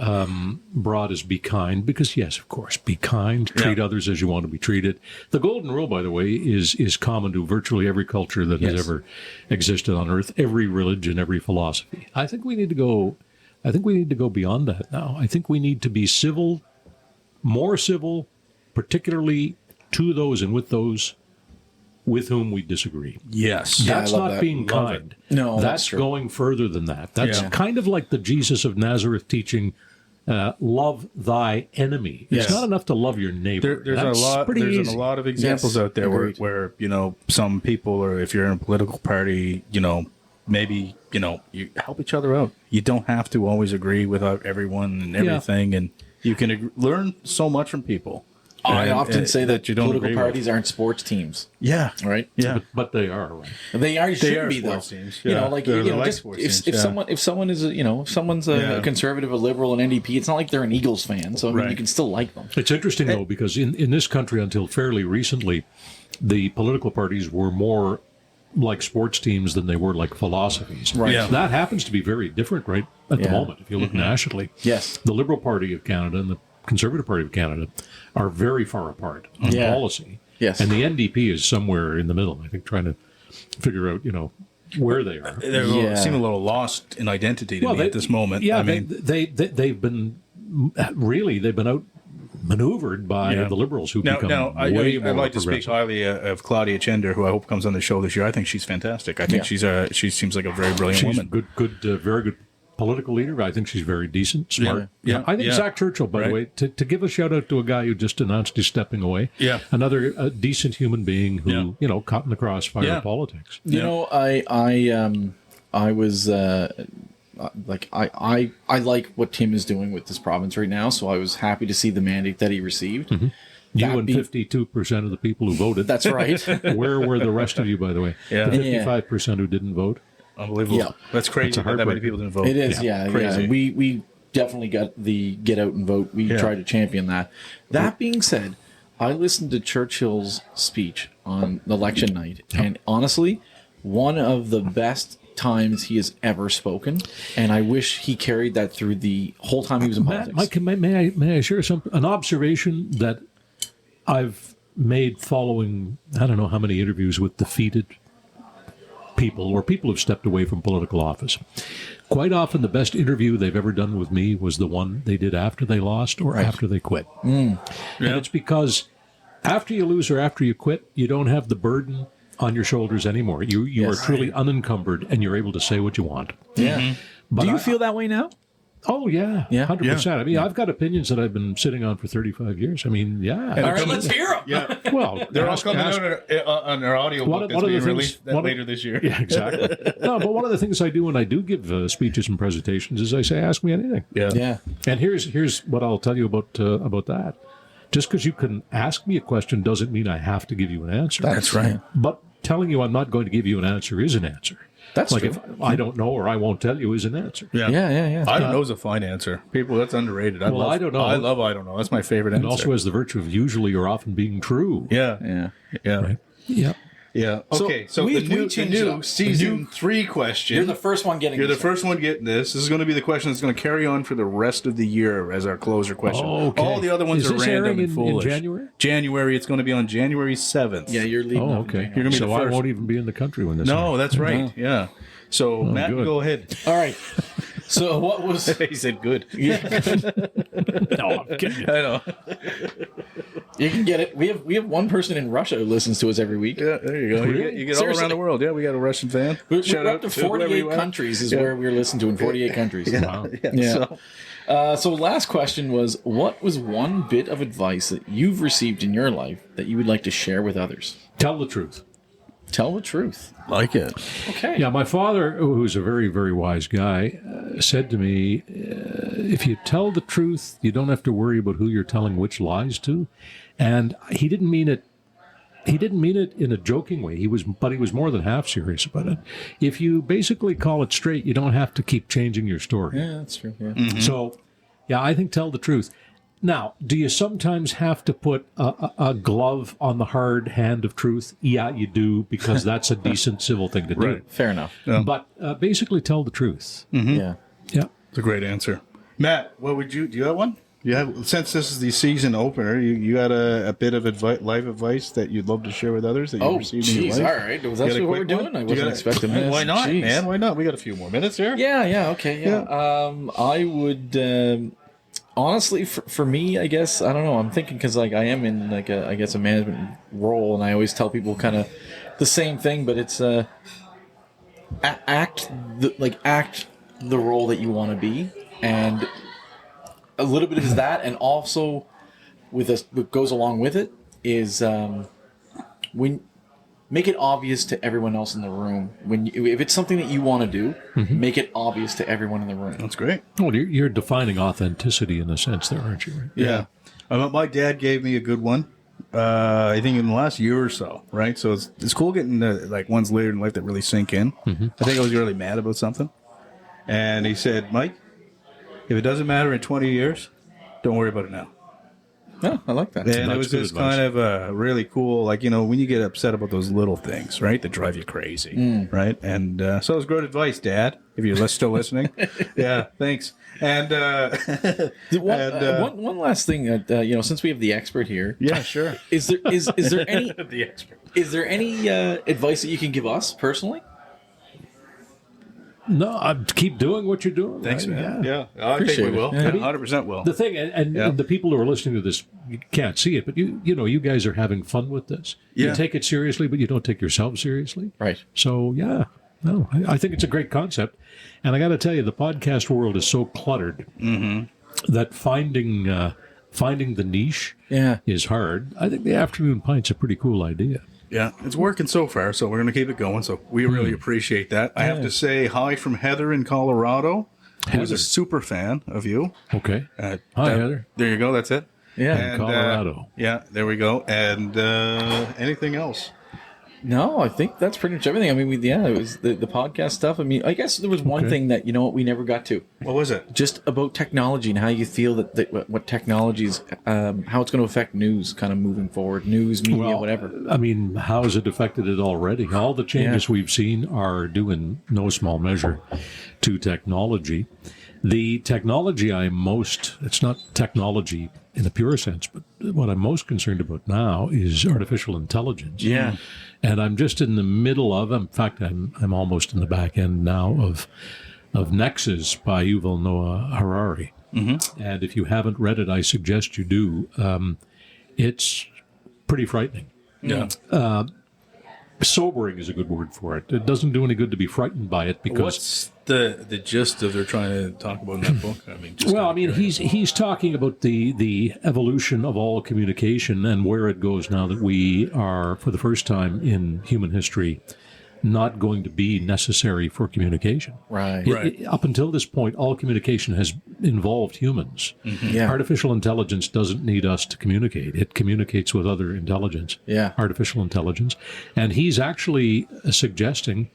broad as be kind, because yes, of course, be kind, treat others as you want to be treated. The golden rule, by the way, is common to virtually every culture that has ever existed on Earth, every religion, every philosophy. I think we need to go beyond that now. I think we need to be civil, more civil, particularly to those and with those with whom we disagree. Yes. Yeah, I That's love not that. being Love kind. No, that's that's true. going further than that. That's Yeah. kind of like the Jesus of Nazareth teaching, love thy enemy. It's Yes. not enough to love your neighbor. There's That's a lot. pretty There's easy. a lot of examples Yes, out there agreed. where some people, or if you're in a political party, maybe you help each other out. You don't have to always agree with everyone and everything, and you can learn so much from people. I And, often say that you don't political agree with. parties aren't sports teams, Yeah. right? Yeah. But they are, right? They are. Should are be though. sports teams, You yeah. know, like They're you know, like just sports if, teams, if yeah. someone is if someone's a Yeah. conservative, a liberal, an NDP, it's not like they're an Eagles fan. So I mean, Right. you can still like them. It's interesting, though, because in this country, until fairly recently, the political parties were more like sports teams than they were like philosophies. Right. Yeah. That happens to be very different right at the Yeah. moment, if you look nationally. Yes. The Liberal Party of Canada and the Conservative Party of Canada are very far apart on Yeah. policy. Yes. And the NDP is somewhere in the middle, I think, trying to figure out, where they are. They seem a little lost in identity to me at this moment. Yeah, I mean, they've been outmaneuvered by the Liberals who become way more I'd like to speak progressive. highly of Claudia Chender, who I hope comes on the show this year. I think she's fantastic. I think she seems like a very brilliant She's a woman. very good political leader. I think she's very decent, smart. Yeah. I think Yeah. Zach Churchill, by the way, Right. to give a shout out to a guy who just announced he's stepping away. Yeah. Another decent human being who, caught in the crossfire Yeah. of politics. You know, I was I like what Tim is doing with this province right now. So I was happy to see the mandate that he received. You That and being- 52% of the people who voted. That's right. Where were the rest of you, by the way? Yeah. The 55% who didn't vote. Unbelievable. Yeah. That's crazy a that many heartbreaker. people didn't vote. It is, yeah. Crazy. We definitely got the get out and vote. We try to champion that. That being said, I listened to Churchill's speech on election night, and honestly, one of the best times he has ever spoken, and I wish he carried that through the whole time he was in politics. Mike, may I share an observation that I've made following, I don't know how many interviews with defeated people or people who've stepped away from political office, quite often the best interview they've ever done with me was the one they did after they lost or after they quit. And it's because after you lose or after you quit, you don't have the burden on your shoulders anymore. You are truly unencumbered, and you're able to say what you want. Yeah. But Do you feel that way now? Oh, yeah. Yeah? 100%. I mean, I've got opinions that I've been sitting on for 35 years. I mean, yeah. All right, let's hear them. Yeah. Well, They're all coming out on our audio book that's being released later this year. Yeah, exactly. No, but one of the things I do when I do give speeches and presentations is I say, ask me anything. Yeah. And here's what I'll tell you about that. Just because you can ask me a question doesn't mean I have to give you an answer. That's right. But telling you I'm not going to give you an answer is an answer. That's like true. if I don't know or I won't tell you is an answer. Yeah. I don't know is a fine answer. People, that's underrated. I don't know. I love I don't know. That's my favorite answer. It also has the virtue of usually or often being true. Yeah. Right? Yeah. Yeah. Okay. So we the new changed it up. season 3 question. You're the first one getting You're the this first one getting this. This is going to be the question that's going to carry on for the rest of the year as our closer question. Oh, okay. All the other ones Is are this random airing and foolish. in January? January. It's going to be on January 7th. Yeah, you're leading. Oh, up. okay. You're gonna be so the I first. won't even be in the country when this No, airs. that's right. Yeah. So Matt, good. go ahead. All right. So what was? He said good. No, I'm kidding. I know. You can get it. We have one person in Russia who listens to us every week. Yeah, there you go. You get all Seriously. around the world. Yeah, we got a Russian fan. We're Shout up out to whoever 48 you are. countries is where we're listened to in 48 countries. Wow. Yeah. So last question was, what was one bit of advice that you've received in your life that you would like to share with others? Tell the truth. Tell the truth. Like it. Okay. Yeah, my father, who's a very, very wise guy, said to me, if you tell the truth, you don't have to worry about who you're telling which lies to. And he didn't mean it. He didn't mean it in a joking way. He was more than half serious about it. If you basically call it straight, you don't have to keep changing your story. Yeah, that's true. Yeah. Mm-hmm. So, yeah, I think tell the truth. Now, do you sometimes have to put a glove on the hard hand of truth? Yeah, you do, because that's a decent civil thing to do. Right. Fair enough. But basically tell the truth. Yeah. Yeah. It's a great answer. Matt, what would you? Do you have one? Since this is the season opener, you got a bit of life advice that you'd love to share with others that you Oh, received in your jeez. life? All right. Was that what we're doing? I wasn't expecting this. Why not, Jeez. man? Why not? We got a few more minutes here. Yeah. Okay. Yeah. I would. Honestly, for me, I guess I don't know. I'm thinking because I am in a management role, and I always tell people kind of the same thing, but it's act the role that you want to be, and a little bit is that, and also what goes along with it is when make it obvious to everyone else in the room if it's something that you want to do, make it obvious to everyone in the room. That's great. Well, you're defining authenticity in a sense there, aren't you? Right? Yeah. My dad gave me a good one. I think in the last year or so, right? So it's cool getting ones later in life that really sink in. I think I was really mad about something, and he said, "Mike, if it doesn't matter in 20 years, don't worry about it now." Yeah, I like that. And it That's was good just advice. kind of a really cool, when you get upset about those little things, right, that drive you crazy, right? And so it was great advice, Dad, if you're still listening. Yeah, thanks. And One last thing that since we have the expert here, yeah, sure. is there any The expert. is there any advice that you can give us personally? No, keep doing what you're doing. Thanks, right? man. Yeah, I Appreciate think we will. it. Yeah, Yeah. 100% will. The thing, and the people who are listening to this, you can't see it, but you guys are having fun with this. Yeah. You take it seriously, but you don't take yourself seriously. Right. So, yeah, no, I think it's a great concept. And I got to tell you, the podcast world is so cluttered that finding the niche is hard. I think the afternoon pint's a pretty cool idea. Yeah, it's working so far, so we're going to keep it going. So we really appreciate that. I have to say hi from Heather in Colorado, who's a super fan of you. Okay. Hi, that- Heather. There you go. That's it. Yeah. And, Colorado. yeah, there we go. And anything else? No, I think that's pretty much everything. I mean, it was the podcast stuff. I mean, I guess there was one thing that we never got to. What was it? Just about technology and how you feel that what technology is, how it's going to affect news, kind of moving forward, news, media, whatever. I mean, how has it affected it already? All the changes we've seen are due in no small measure to technology. The technology it's not technology in the pure sense, but what I'm most concerned about now is artificial intelligence. Yeah. And I'm just in the middle of, in fact, I'm almost in the back end now of Nexus by Yuval Noah Harari. Mm-hmm. And if you haven't read it, I suggest you do. It's pretty frightening. Yeah. Sobering is a good word for it. It doesn't do any good to be frightened by it because... What's the gist of they're trying to talk about in that book? I mean, he's talking about the evolution of all communication and where it goes now that we are, for the first time in human history, not going to be necessary for communication. Right. Up until this point, all communication has involved humans. Mm-hmm. Yeah. Artificial intelligence doesn't need us to communicate. It communicates with other intelligence. Yeah. Artificial intelligence. And he's actually suggesting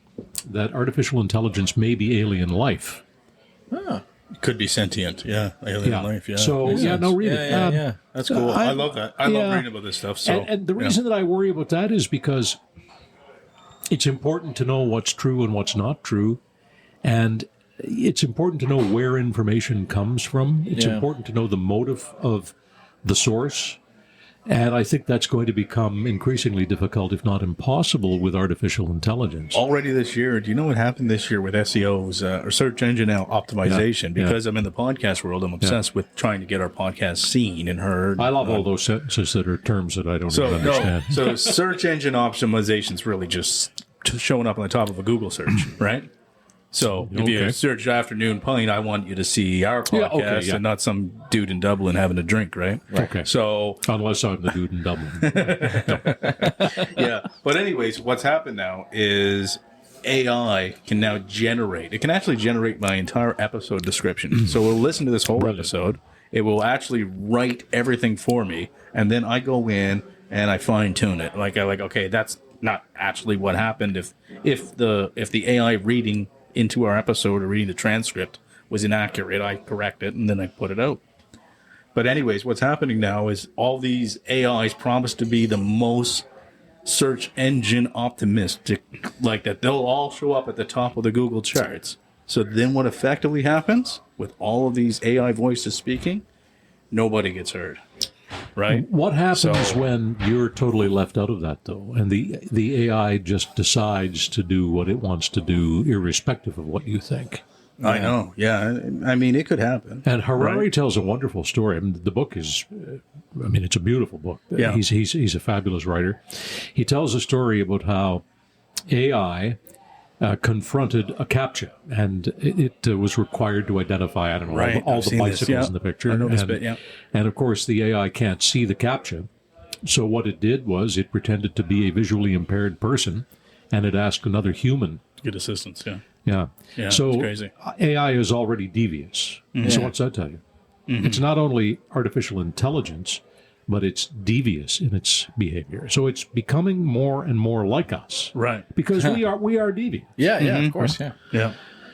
that artificial intelligence may be alien life. It could be sentient. Yeah. Alien life. Yeah. So, read it. Yeah. That's cool. I love that. I love reading about this stuff. So, and the reason that I worry about that is because it's important to know what's true and what's not true. And it's important to know where information comes from. It's important to know the motive of the source. And I think that's going to become increasingly difficult, if not impossible, with artificial intelligence. Already this year, do you know what happened this year with SEOs or search engine optimization? Because I'm in the podcast world, I'm obsessed with trying to get our podcast seen and heard. I love all those sentences that are terms that I don't even understand. So search engine optimization is really just showing up on the top of a Google search, right? So if you search Afternoon Pint, I want you to see our podcast and not some dude in Dublin having a drink, right? Okay. So unless I'm the dude in Dublin. Yeah. But anyways, what's happened now is AI can now generate. It can actually generate my entire episode description. So we'll listen to this whole episode. It will actually write everything for me, and then I go in and I fine tune it. Okay, that's not actually what happened. If the AI reading into our episode or reading the transcript was inaccurate, I correct it and then I put it out. But anyways, what's happening now is all these AIs promise to be the most search engine optimistic, like that they'll all show up at the top of the Google charts. So then what effectively happens with all of these AI voices speaking? Nobody gets heard. Right? What happens when you're totally left out of that, though, and the AI just decides to do what it wants to do, irrespective of what you think? I know. Yeah. I mean, it could happen. And Harari tells a wonderful story. I mean, the book is, it's a beautiful book. Yeah. He's a fabulous writer. He tells a story about how AI confronted a CAPTCHA, and it was required to identify, all the bicycles in the picture. I know this bit, And of course, the AI can't see the CAPTCHA. So what it did was it pretended to be a visually impaired person, and it asked another human. Good assistance, Yeah. So it's crazy. AI is already devious. So what's that tell you? Mm-hmm. It's not only artificial intelligence, but it's devious in its behavior. So it's becoming more and more like us. Right. Because we are deviant. Yeah, of course, Yeah.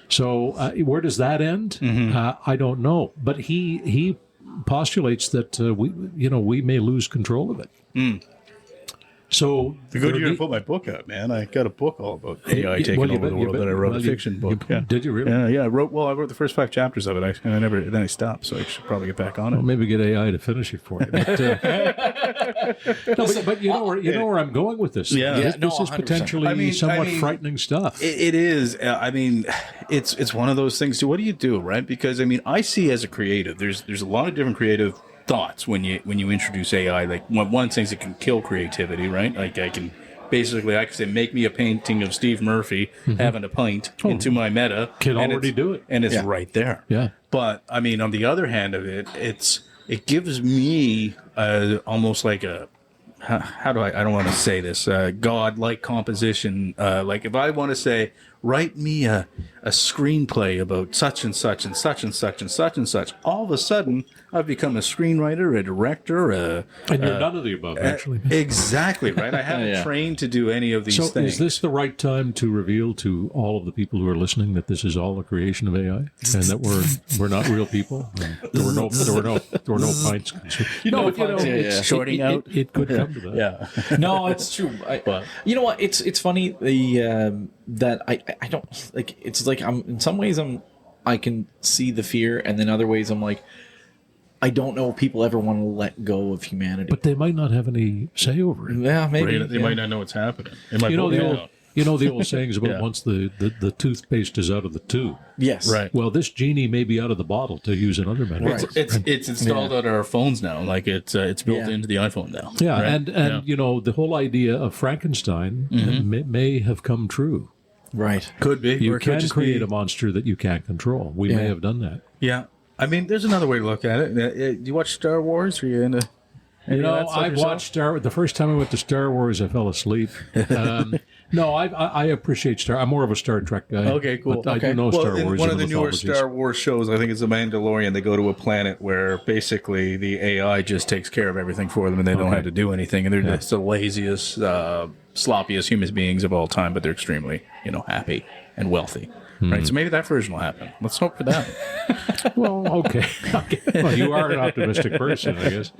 So where does that end? I don't know. But he postulates that we may lose control of it. So the good year to put my book out, man. I got a book all about AI taking over the world that I wrote, a fiction book. Did you really? Yeah. I wrote the first 5 chapters of it, and I stopped. So I should probably get back on it. Well, maybe get AI to finish it for you. But you know where I'm going with this. Yeah. This is potentially somewhat frightening stuff. It is. It's one of those things too. What do you do, right? Because I see as a creative, there's a lot of different creative thoughts when you introduce AI. Like one thing is it can kill creativity, right? Like I can say make me a painting of Steve Murphy having a pint into my meta. Can already do it, and it's right there. Yeah. But on the other hand of it, it gives me almost like a I don't want to say this God-like composition. Like if I want to say, write me a screenplay about such and such and such and such and such and such, all of a sudden I've become a screenwriter, a director, and you're none of the above, actually. Exactly, right? I haven't trained to do any of these things. So is this the right time to reveal to all of the people who are listening that this is all a creation of AI and that we're not real people? There were no pints. Shorting out. It could come to that. Yeah. No, it's true. You know what? It's funny that I don't like. It's like I'm in some ways I can see the fear, and then other ways I'm like, I don't know if people ever want to let go of humanity. But they might not have any say over it. Yeah, maybe They might not know what's happening. It might You know both the be old, out. you know the old sayings about Yeah. once the toothpaste is out of the tube. Yes, Right. Well, this genie may be out of the bottle, to use another metaphor. It's installed on our phones now. Like it's built Yeah. into the iPhone now. Yeah, right? and you know the whole idea of Frankenstein may have come true. right. Could be. You or it could can just create be- a monster that you can't control. We may Yeah. have done that. Yeah. I mean, there's another way to look at it. You watch Star Wars? Are you into? You know, I yourself? watched the first time I went to Star Wars, I fell asleep. No, I appreciate Star. I'm more of a Star Trek guy. Okay, cool. But I do know Well, Star in Wars. one and of the newer mythologies. Star Wars shows, I think it's The Mandalorian, they go to a planet where basically the AI just takes care of everything for them and they don't have to do anything. And they're just the laziest, sloppiest human beings of all time, but they're extremely, happy and wealthy. Right? So maybe that version will happen. Let's hope for that. Well, okay. Well, you are an optimistic person, I guess.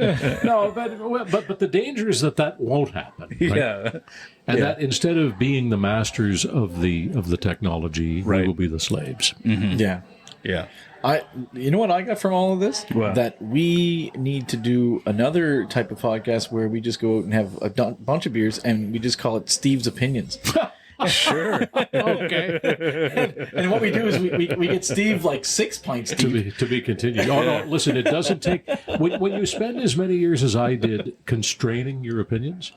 No, but the danger is that won't happen. Right? Yeah. And that instead of being the masters of the technology, we Right. will be the slaves. Yeah. Yeah. You know what I got from all of this? What? That we need to do another type of podcast where we just go out and have a bunch of beers and we just call it Steve's Opinions. Sure. Okay. And what we do is we get Steve like 6 pints deep. To be continued. Oh no! Listen, it doesn't take when you spend as many years as I did constraining your opinions.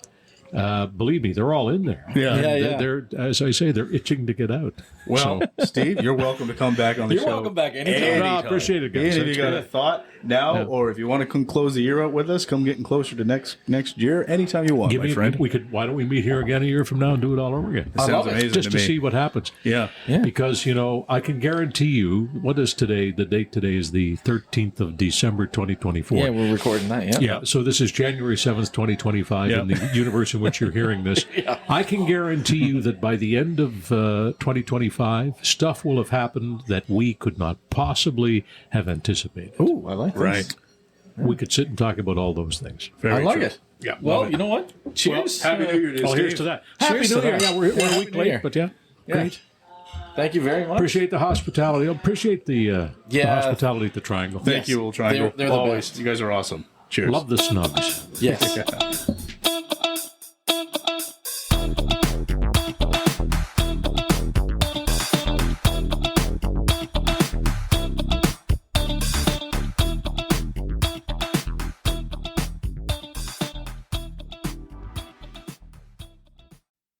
Believe me, they're all in there. Yeah. Yeah. They're as I say, they're itching to get out. Well, Steve, you're welcome to come back on the You're show. welcome back anytime. Anytime. No, I appreciate it, guys. And if you got a thought now, or if you want to come close the year out with us, come getting closer to next year, anytime you want, Give my me, friend. why don't we meet here again a year from now and do it all over again? Sounds amazing Just to me. see what happens. Yeah. Because, I can guarantee you, what is today? The date today is the 13th of December, 2024. Yeah, we're recording that. Yeah. Yeah, so this is January 7th, 2025, in the universe in which you're hearing this. I can guarantee you that by the end of 2025, stuff will have happened that we could not possibly have anticipated. Ooh, I like this. Right. We could sit and talk about all those things. Very I like true. it. Yeah. Well, love it. you know what? Cheers. Happy New Year to you, Oh, here's Steve. to that. Cheers to Happy New Year. that. Yeah, we're Yeah, a Happy week New late, Year. but yeah. Great. Thank you very much. Appreciate the hospitality. Appreciate the hospitality at the Triangle. Thank you, Old Triangle. They're the Always. best. You guys are awesome. Cheers. Love the snubs. Yes.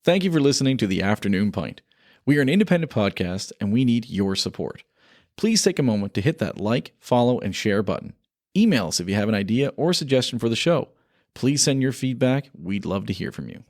Thank you for listening to The Afternoon Pint. We are an independent podcast and we need your support. Please take a moment to hit that like, follow, and share button. Email us if you have an idea or suggestion for the show. Please send your feedback. We'd love to hear from you.